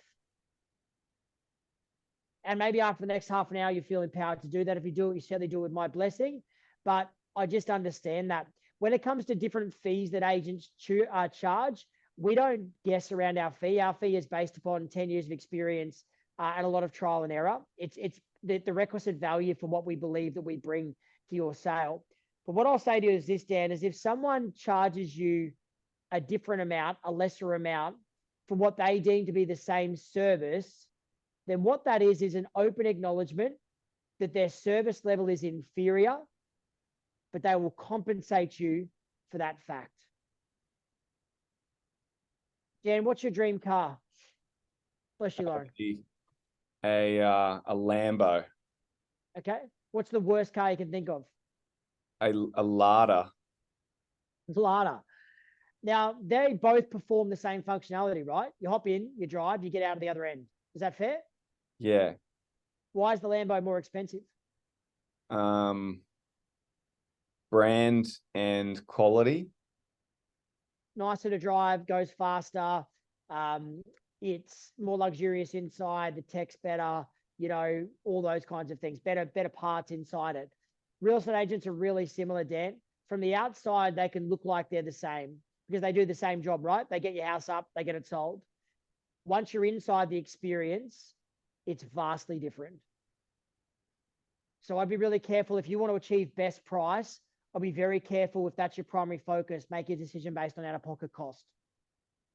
And maybe after the next half an hour, you feel empowered to do that. If you do it, you certainly do it with my blessing. But I just understand that. When it comes to different fees that agents charge, we don't guess around our fee. Our fee is based upon 10 years of experience and a lot of trial and error. It's the requisite value for what we believe that we bring to your sale. But what I'll say to you is this, Dan, is if someone charges you a different amount, a lesser amount, for what they deem to be the same service, then what that is an open acknowledgement that their service level is inferior, but they will compensate you for that fact. Dan, what's your dream car? Bless you, Lauren. A Lambo. Okay. What's the worst car you can think of? A Lada. Lada. Now, they both perform the same functionality, right? You hop in, you drive, you get out of the other end. Is that fair? Yeah. Why is the Lambo more expensive? Brand and quality. Nicer to drive, goes faster. It's more luxurious inside. The tech's better. You know, all those kinds of things. Better parts inside it. Real estate agents are really similar, Dan. From the outside, they can look like they're the same because they do the same job, right? They get your house up, they get it sold. Once you're inside the experience, it's vastly different. So I'd be really careful if you want to achieve best price. I'll be very careful if that's your primary focus. Make your decision based on out-of-pocket cost,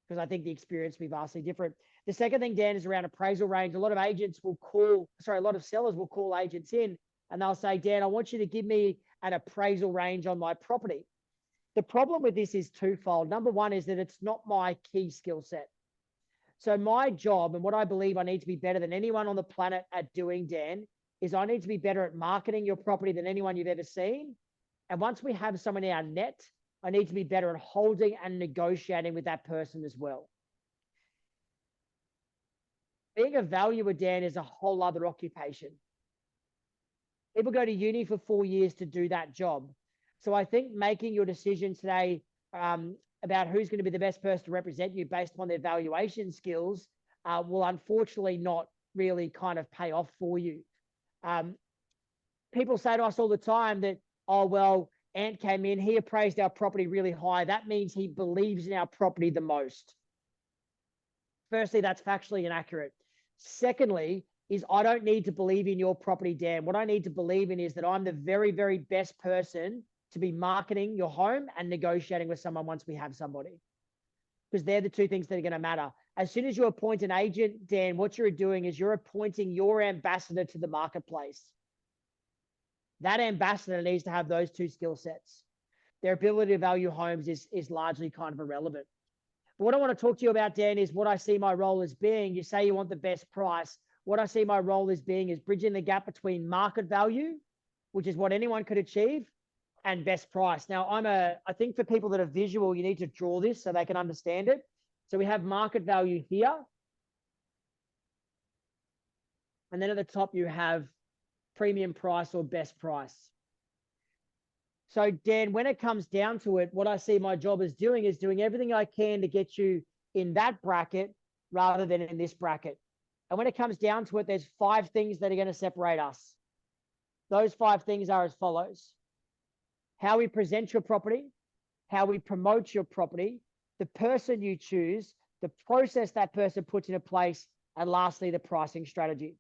because I think the experience will be vastly different. The second thing, Dan, is around appraisal range. A lot of sellers will call agents in and they'll say, Dan, I want you to give me an appraisal range on my property. The problem with this is twofold. Number one is that it's not my key skill set. So my job and what I believe I need to be better than anyone on the planet at doing, Dan, is I need to be better at marketing your property than anyone you've ever seen. And once we have someone in our net, I need to be better at holding and negotiating with that person as well. Being a valuer, Dan, is a whole other occupation. People go to uni for 4 years to do that job. So I think making your decision today about who's going to be the best person to represent you based upon their valuation skills will unfortunately not really kind of pay off for you. People say to us all the time that, oh, well, Ant came in, he appraised our property really high. That means he believes in our property the most. Firstly, that's factually inaccurate. Secondly, is I don't need to believe in your property, Dan. What I need to believe in is that I'm the very, very best person to be marketing your home and negotiating with someone once we have somebody. Because they're the two things that are going to matter. As soon as you appoint an agent, Dan, what you're doing is you're appointing your ambassador to the marketplace. That ambassador needs to have those two skill sets. Their ability to value homes is largely kind of irrelevant. But what I want to talk to you about, Dan, is what I see my role as being. You say you want the best price. What I see my role as being is bridging the gap between market value, which is what anyone could achieve, and best price. Now, I think for people that are visual, you need to draw this so they can understand it. So we have market value here. And then at the top, you have premium price or best price. So Dan, when it comes down to it, what I see my job as doing is doing everything I can to get you in that bracket rather than in this bracket. And when it comes down to it, there's 5 things that are going to separate us. Those 5 things are as follows: how we present your property, how we promote your property, the person you choose, the process that person puts into place, and lastly, the pricing strategy.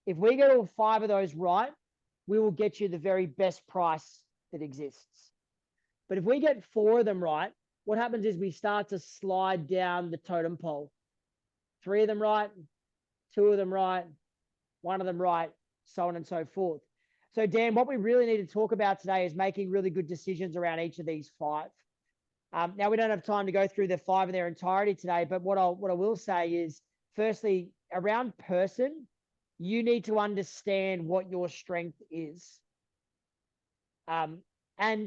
If we get all 5 of those right, we will get you the very best price that exists. But if we get 4 of them right, what happens is we start to slide down the totem pole. 3 of them right, 2 of them right, 1 of them right, so on and so forth. So Dan, what we really need to talk about today is making really good decisions around each of these 5. Now we don't have time to go through the 5 in their entirety today, but what I will say is, firstly, around person, you need to understand what your strength is. And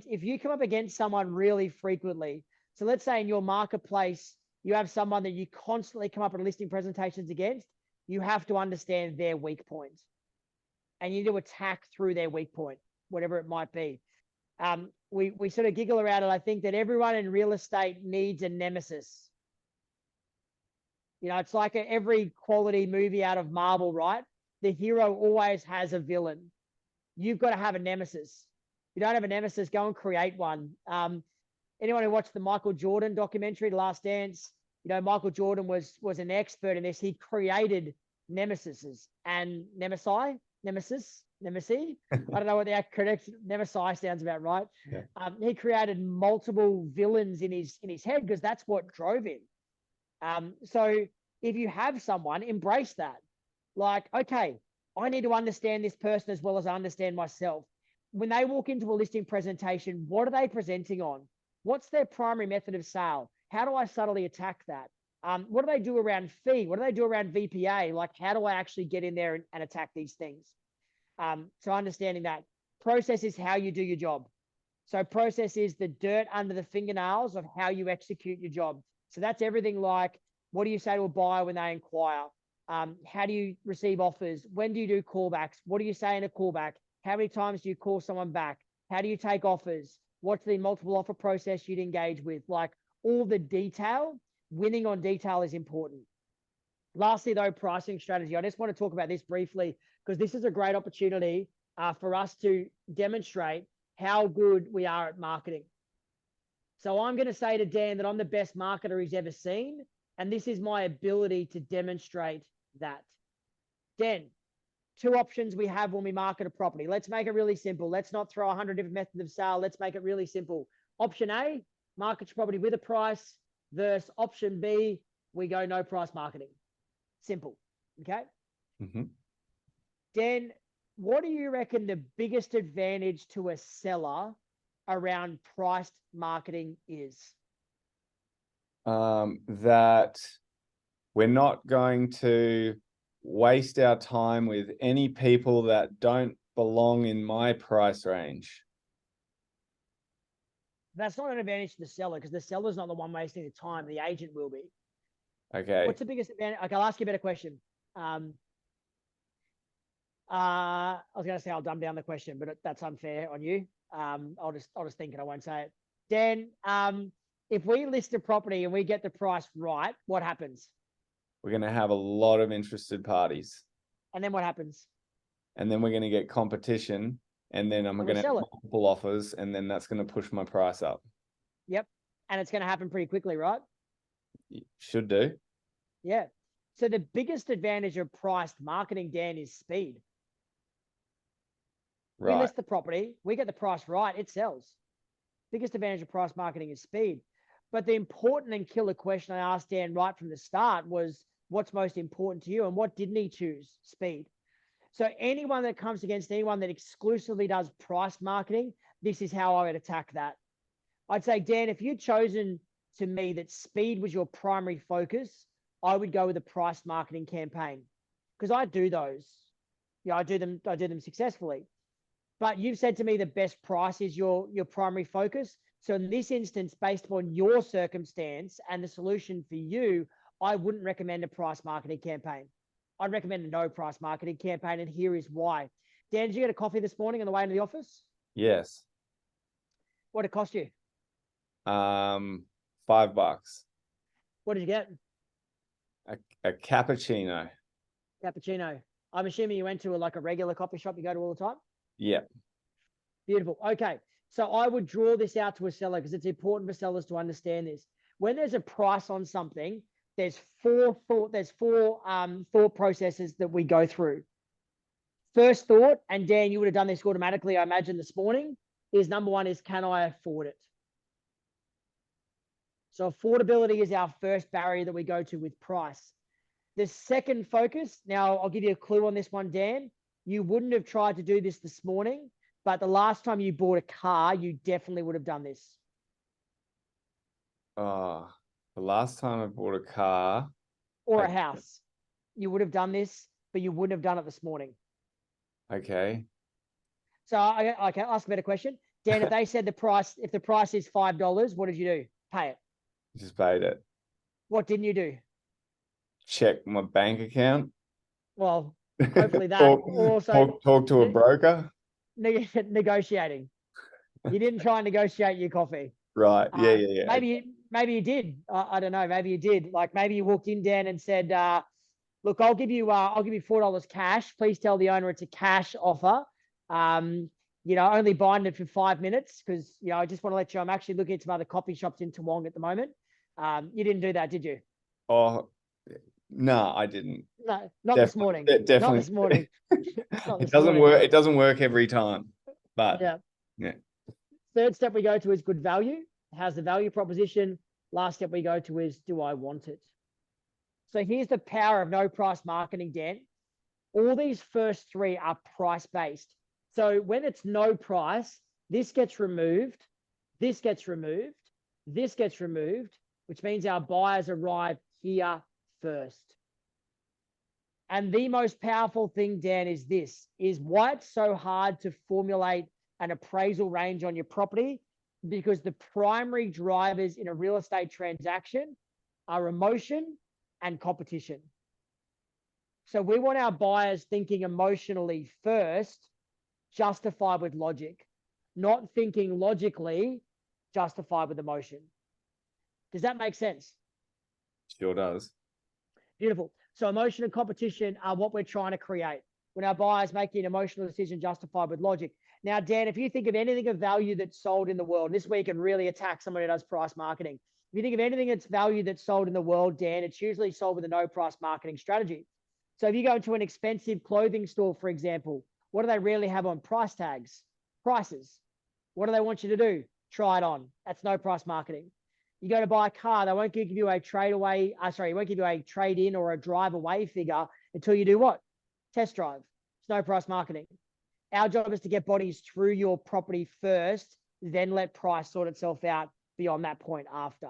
if you come up against someone really frequently, so let's say in your marketplace, you have someone that you constantly come up in listing presentations against, you have to understand their weak point. And you need to attack through their weak point, whatever it might be. We sort of giggle around it. I think that everyone in real estate needs a nemesis. You know, it's like every quality movie out of Marvel, right? The hero always has a villain. You've got to have a nemesis. If you don't have a nemesis, go and create one. Anyone who watched the Michael Jordan documentary, The Last Dance, you know, Michael Jordan was an expert in this. He created nemesises and nemesis. I don't know what the correct nemesis sounds about, right? Yeah. He created multiple villains in his head because that's what drove him. So if you have someone, embrace that. Like, okay, I need to understand this person as well as I understand myself. When they walk into a listing presentation, what are they presenting on? What's their primary method of sale? How do I subtly attack that? What do they do around fee? What do they do around VPA? Like, how do I actually get in there and attack these things? So understanding that process is how you do your job. So process is the dirt under the fingernails of how you execute your job. So that's everything like, what do you say to a buyer when they inquire? How do you receive offers? When do you do callbacks? What do you say in a callback? How many times do you call someone back? How do you take offers? What's the multiple offer process you'd engage with? Like, all the detail, winning on detail is important. Lastly, though, pricing strategy. I just want to talk about this briefly because this is a great opportunity for us to demonstrate how good we are at marketing. So I'm going to say to Dan that I'm the best marketer he's ever seen, and this is my ability to demonstrate that. Dan, 2 options we have when we market a property. Let's make it really simple. Let's not throw 100 different methods of sale. Let's make it really simple. Option A, market your property with a price, versus option B, we go no price marketing. Simple. Okay. Mm-hmm. Dan, what do you reckon the biggest advantage to a seller around priced marketing is? That we're not going to waste our time with any people that don't belong in my price range. That's not an advantage to the seller because the seller's not the one wasting the time. The agent will be. Okay. What's the biggest advantage? Okay, I'll ask you a better question. I was going to say I'll dumb down the question, but that's unfair on you. I'll just think it. I won't say it. Dan, if we list a property and we get the price right, what happens? We're going to have a lot of interested parties. And then what happens? And then we're going to get competition. And then I'm going to have multiple offers. And then that's going to push my price up. Yep. And it's going to happen pretty quickly, right? Should do. Yeah. So the biggest advantage of priced marketing, Dan, is speed. Right. We list the property, we get the price right, it sells. Biggest advantage of price marketing is speed. But the important and killer question I asked Dan right from the start was, what's most important to you? And what didn't he choose? Speed. So anyone that comes against anyone that exclusively does price marketing, this is how I would attack that. I'd say, Dan, if you'd chosen to me that speed was your primary focus, I would go with a price marketing campaign because I do those. Yeah, I do them successfully. But you've said to me the best price is your primary focus. So in this instance, based upon your circumstance and the solution for you, I wouldn't recommend a price marketing campaign. I'd recommend a no price marketing campaign, and here is why. Dan, did you get a coffee this morning on the way into the office? Yes. What did it cost you? $5. What did you get? A cappuccino. Cappuccino. I'm assuming you went to like a regular coffee shop you go to all the time? Yeah. Beautiful. Okay. So I would draw this out to a seller because it's important for sellers to understand this. When there's a price on something, there's four thought processes that we go through. First thought, and Dan, you would have done this automatically, I imagine, this morning, is number one is, can I afford it? So affordability is our first barrier that we go to with price. The second focus, now I'll give you a clue on this one, Dan. You wouldn't have tried to do this morning, but the last time you bought a car, you definitely would have done this. Oh, the last time I bought a car. Or a house. You would have done this, but you wouldn't have done it this morning. Okay. So I can ask a better question. Dan, if they said if the price is $5, what did you do? Pay it. Just paid it. What didn't you do? Check my bank account. Well, hopefully that. Also, talk to a broker. Negotiating. You didn't try and negotiate your coffee. Right. Yeah. Maybe you did. I don't know. Maybe you did. Like maybe you walked in, Dan, and said, look, I'll give you $4 cash. Please tell the owner it's a cash offer. Only buying it for 5 minutes because, I just want to let you, I'm actually looking at some other coffee shops in Toowong at the moment. You didn't do that, did you? Oh, no, I didn't. No, not this morning. Definitely. Not this morning. It doesn't work. It doesn't work every time, but yeah. Third step we go to is good value. How's the value proposition? Last step we go to is, do I want it? So here's the power of no price marketing, Dan. All these first three are price-based. So when it's no price, this gets removed, this gets removed, this gets removed, which means our buyers arrive here first. And the most powerful thing, Dan, is why it's so hard to formulate an appraisal range on your property, because the primary drivers in a real estate transaction are emotion and competition. So we want our buyers thinking emotionally first, justified with logic, not thinking logically, justified with emotion. Does that make sense? Sure does. Beautiful. So emotion and competition are what we're trying to create when our buyers making an emotional decision justified with logic. Now, Dan, if you think of anything of value that's sold in the world, this week can really attack someone who does price marketing. If you think of anything that's value that's sold in the world, Dan, it's usually sold with a no price marketing strategy. So if you go to an expensive clothing store, for example, what do they really have on price tags? Prices. What do they want you to do? Try it on. That's no price marketing. You go to buy a car, they won't give you a won't give you a trade-in or a drive away figure until you do what? Test drive. It's no price marketing. Our job is to get bodies through your property first, then let price sort itself out beyond that point after.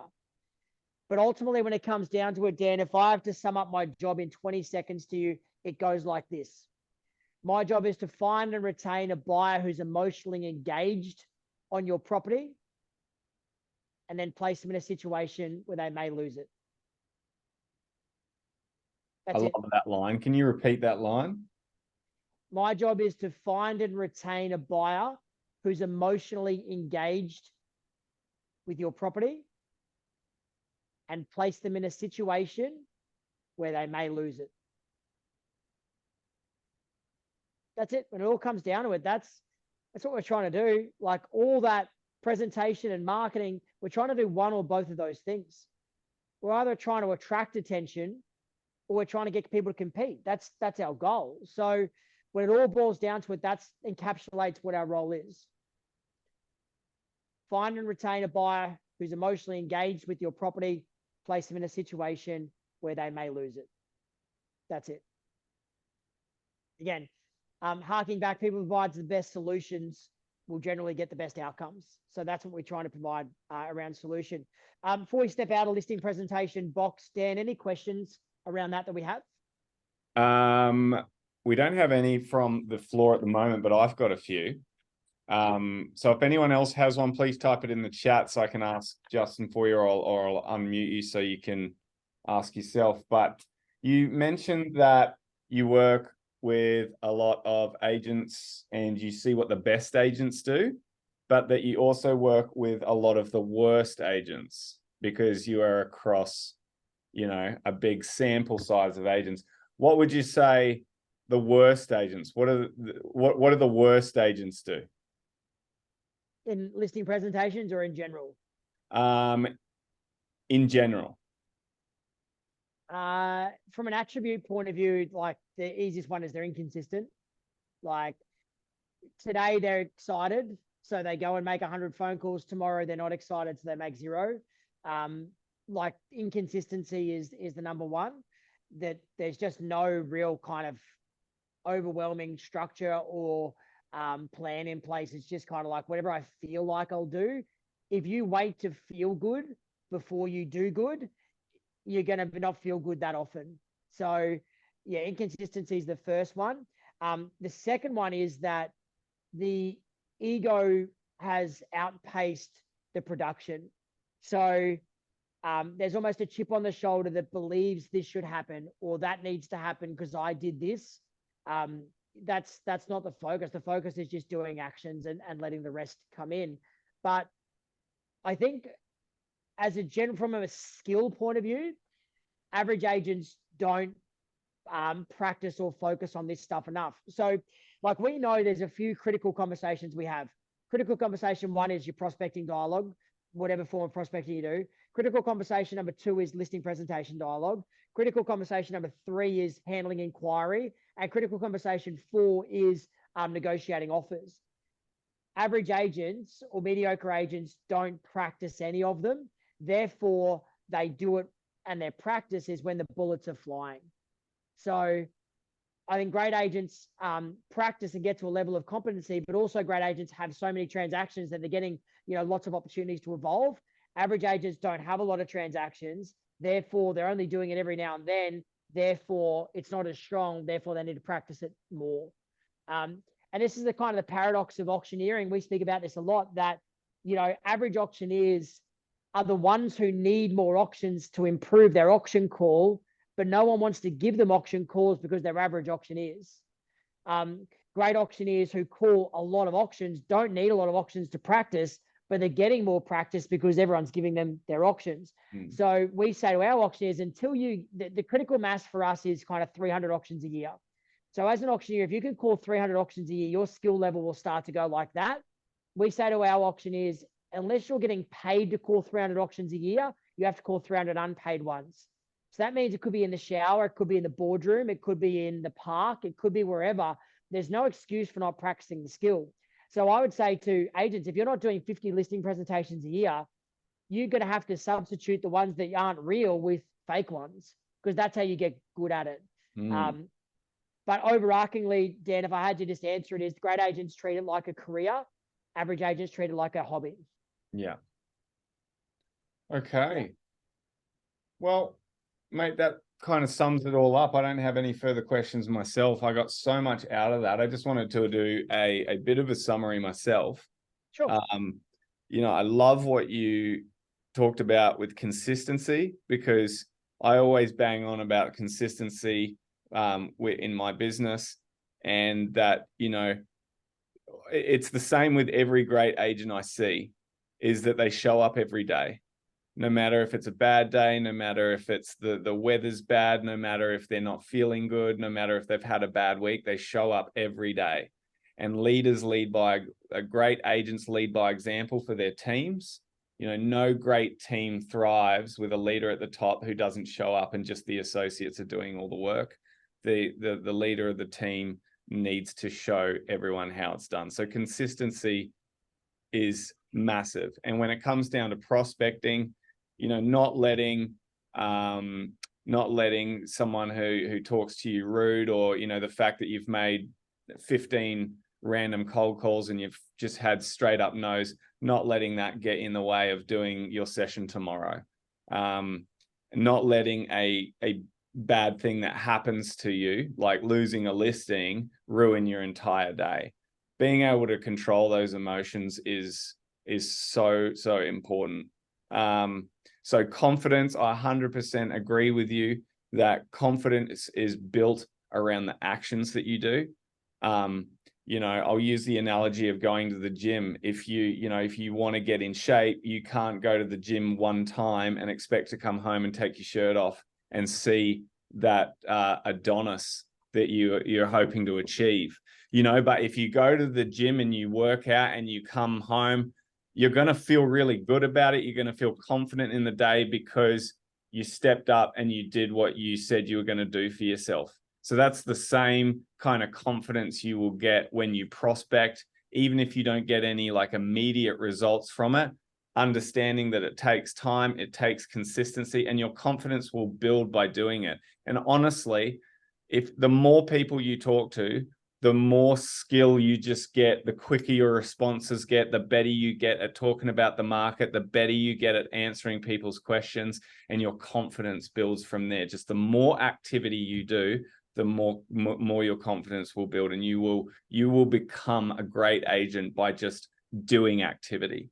But ultimately, when it comes down to it, Dan, if I have to sum up my job in 20 seconds to you, it goes like this. My job is to find and retain a buyer who's emotionally engaged on your property, and then place them in a situation where they may lose it. I love that line. Can you repeat that line? My job is to find and retain a buyer who's emotionally engaged with your property and place them in a situation where they may lose it. That's it. When it all comes down to it, that's what we're trying to do. Like all that presentation and marketing, we're trying to do one or both of those things. We're either trying to attract attention or we're trying to get people to compete. That's our goal. So when it all boils down to it, that encapsulates what our role is. Find and retain a buyer who's emotionally engaged with your property, place them in a situation where they may lose it. That's it. Again, harking back, people who provide the best solutions will generally get the best outcomes. So that's what we're trying to provide around solution. Before we step out of listing presentation box, Dan, any questions around that we have? We don't have any from the floor at the moment, but I've got a few. So if anyone else has one, please type it in the chat so I can ask Justin for you, or I'll unmute you so you can ask yourself. But you mentioned that you work with a lot of agents and you see what the best agents do, but that you also work with a lot of the worst agents because you are across a big sample size of agents. What would you say the worst agents? What do the worst agents do? In listing presentations or in general? In general. From an attribute point of view, like the easiest one is they're inconsistent. Like today they're excited, so they go and make 100 phone calls. Tomorrow they're not excited, so they make 0. Like inconsistency is the number one. That there's just no real kind of overwhelming structure or plan in place. It's just kind of like whatever I feel like I'll do. If you wait to feel good before you do good, you're going to not feel good that often. So yeah, inconsistency is the first one. The second one is that the ego has outpaced the production. So there's almost a chip on the shoulder that believes this should happen or that needs to happen because I did this. That's not the focus. The focus is just doing actions and letting the rest come in. But I think as a general, from a skill point of view, average agents don't practice or focus on this stuff enough. So like we know there's a few critical conversations we have. Critical conversation 1 is your prospecting dialogue, whatever form of prospecting you do. Critical conversation number 2 is listing presentation dialogue. Critical conversation number 3 is handling inquiry. And critical conversation 4 is negotiating offers. Average agents or mediocre agents don't practice any of them. Therefore, they do it and their practice is when the bullets are flying. So I think great agents practice and get to a level of competency, but also great agents have so many transactions that they're getting, lots of opportunities to evolve. Average agents don't have a lot of transactions. Therefore, they're only doing it every now and then. Therefore, it's not as strong. Therefore, they need to practice it more. And this is the kind of the paradox of auctioneering. We speak about this a lot, that, average auctioneers are the ones who need more auctions to improve their auction call, but no one wants to give them auction calls because they're average auctioneers. Great auctioneers who call a lot of auctions don't need a lot of auctions to practice, but they're getting more practice because everyone's giving them their auctions. So we say to our auctioneers, until the critical mass for us is kind of 300 auctions a year. So as an auctioneer, if you can call 300 auctions a year, your skill level will start to go like that. We say to our auctioneers, unless you're getting paid to call 300 auctions a year, you have to call 300 unpaid ones. So that means it could be in the shower, it could be in the boardroom, it could be in the park, it could be wherever. There's no excuse for not practicing the skill. So I would say to agents, if you're not doing 50 listing presentations a year, you're going to have to substitute the ones that aren't real with fake ones, because that's how you get good at it. But overarchingly, Dan, if I had to just answer it, is great agents treat it like a career, average agents treat it like a hobby. Yeah. Okay. Well, mate, that kind of sums it all up. I don't have any further questions myself. I got so much out of that. I just wanted to do a bit of a summary myself. Sure. I love what you talked about with consistency, because I always bang on about consistency in my business, and that, it's the same with every great agent I see, is that they show up every day. No matter if it's a bad day, no matter if it's the weather's bad, no matter if they're not feeling good, no matter if they've had a bad week, they show up every day. And leaders great agents lead by example for their teams. No great team thrives with a leader at the top who doesn't show up and just the associates are doing all the work. The leader of the team needs to show everyone how it's done. So consistency is massive. And when it comes down to prospecting, not letting someone who talks to you rude, or, the fact that you've made 15 random cold calls and you've just had straight up no's, not letting that get in the way of doing your session tomorrow. Not letting a bad thing that happens to you, like losing a listing, ruin your entire day. Being able to control those emotions is so important. So confidence, I 100% agree with you that confidence is built around the actions that you do. I'll use the analogy of going to the gym. If you want to get in shape, you can't go to the gym one time and expect to come home and take your shirt off and see that Adonis that you're hoping to achieve. But if you go to the gym and you work out and you come home, you're going to feel really good about it. You're going to feel confident in the day because you stepped up and you did what you said you were going to do for yourself. So that's the same kind of confidence you will get when you prospect, even if you don't get any like immediate results from it, understanding that it takes time, it takes consistency, and your confidence will build by doing it. And honestly, if the more people you talk to, the more skill you just get, the quicker your responses get, the better you get at talking about the market, the better you get at answering people's questions, and your confidence builds from there. Just the more activity you do, the more your confidence will build, and you will become a great agent by just doing activity.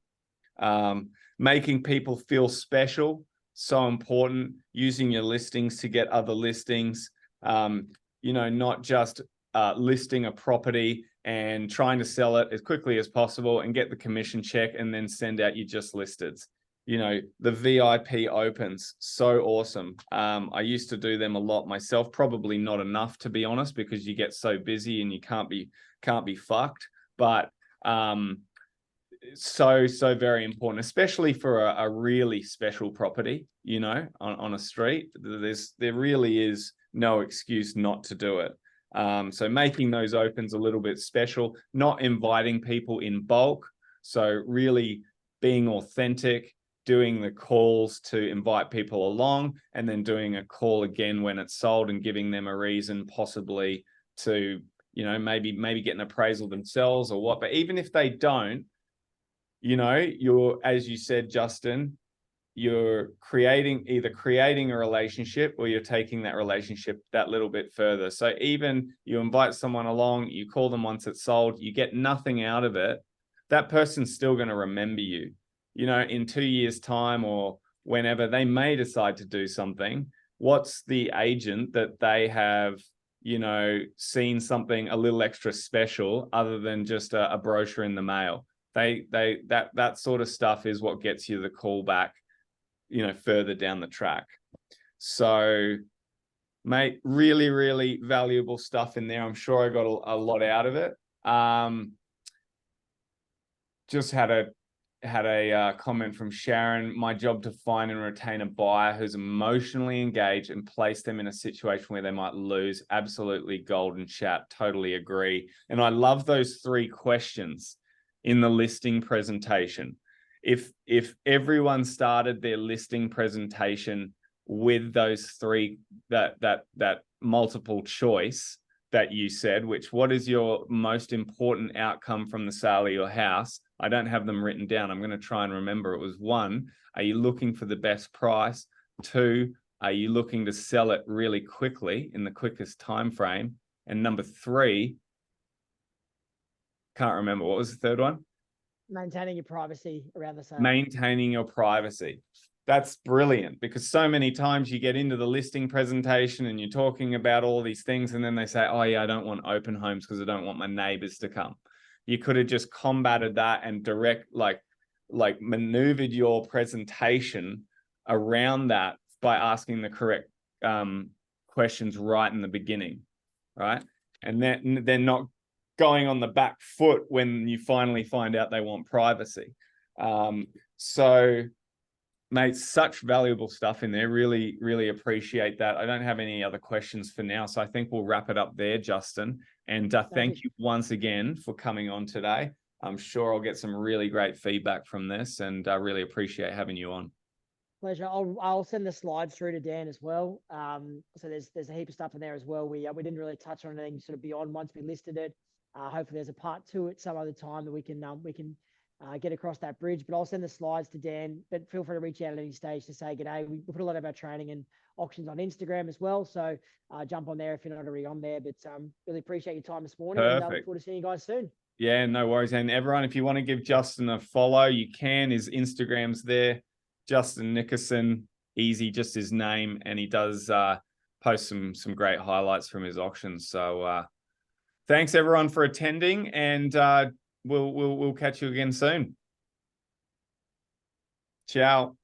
Making people feel special, so important. Using your listings to get other listings. Not just listing a property and trying to sell it as quickly as possible and get the commission check and then send out your just listeds. The VIP opens, so awesome. I used to do them a lot myself, probably not enough, to be honest, because you get so busy and you can't be fucked. But so very important, especially for a really special property, on a street. There really is no excuse not to do it. So making those opens a little bit special, not inviting people in bulk. So really being authentic, doing the calls to invite people along, and then doing a call again when it's sold and giving them a reason possibly to, maybe get an appraisal themselves or what. But even if they don't, you're, as you said, Justin, you're either creating a relationship or you're taking that relationship that little bit further. So even you invite someone along, you call them once it's sold, you get nothing out of it, that person's still going to remember you. In 2 years' time or whenever they may decide to do something, what's the agent that they have, seen something a little extra special other than just a brochure in the mail? That sort of stuff is what gets you the call back, further down the track. So, mate, really, really valuable stuff in there. I'm sure I got a lot out of it. Just had a comment from Sharon. My job to find and retain a buyer who's emotionally engaged and place them in a situation where they might lose. Absolutely golden chat. Totally agree. And I love those 3 questions in the listing presentation. If everyone started their listing presentation with those 3, that multiple choice that you said, what is your most important outcome from the sale of your house? I don't have them written down. I'm going to try and remember. It was 1, are you looking for the best price? 2, are you looking to sell it really quickly in the quickest time frame? And number 3, can't remember. What was the third one? Maintaining your privacy around the sale. Maintaining your privacy. That's brilliant, because so many times you get into the listing presentation and you're talking about all these things, and then they say, oh yeah, I don't want open homes because I don't want my neighbors to come. You could have just combated that and maneuvered your presentation around that by asking the correct questions right in the beginning, right? And then they're not going on the back foot when you finally find out they want privacy. So, mate, such valuable stuff in there. Really, really appreciate that. I don't have any other questions for now, so I think we'll wrap it up there, Justin. And thank you once again for coming on today. I'm sure I'll get some really great feedback from this, and I really appreciate having you on. Pleasure. I'll send the slides through to Dan as well. So there's a heap of stuff in there as well. We didn't really touch on anything sort of beyond once we listed it. Hopefully there's a part 2 at some other time that we can get across that bridge. But I'll send the slides to Dan. But feel free to reach out at any stage to say g'day. We put a lot of our training and auctions on Instagram as well. So jump on there if you're not already on there. But really appreciate your time this morning. Perfect. And look forward to seeing you guys soon. Yeah, no worries. And everyone, if you want to give Justin a follow, you can. His Instagram's there. Justin Nickerson, easy, just his name. And he does post some great highlights from his auctions. So thanks everyone for attending, and we'll catch you again soon. Ciao.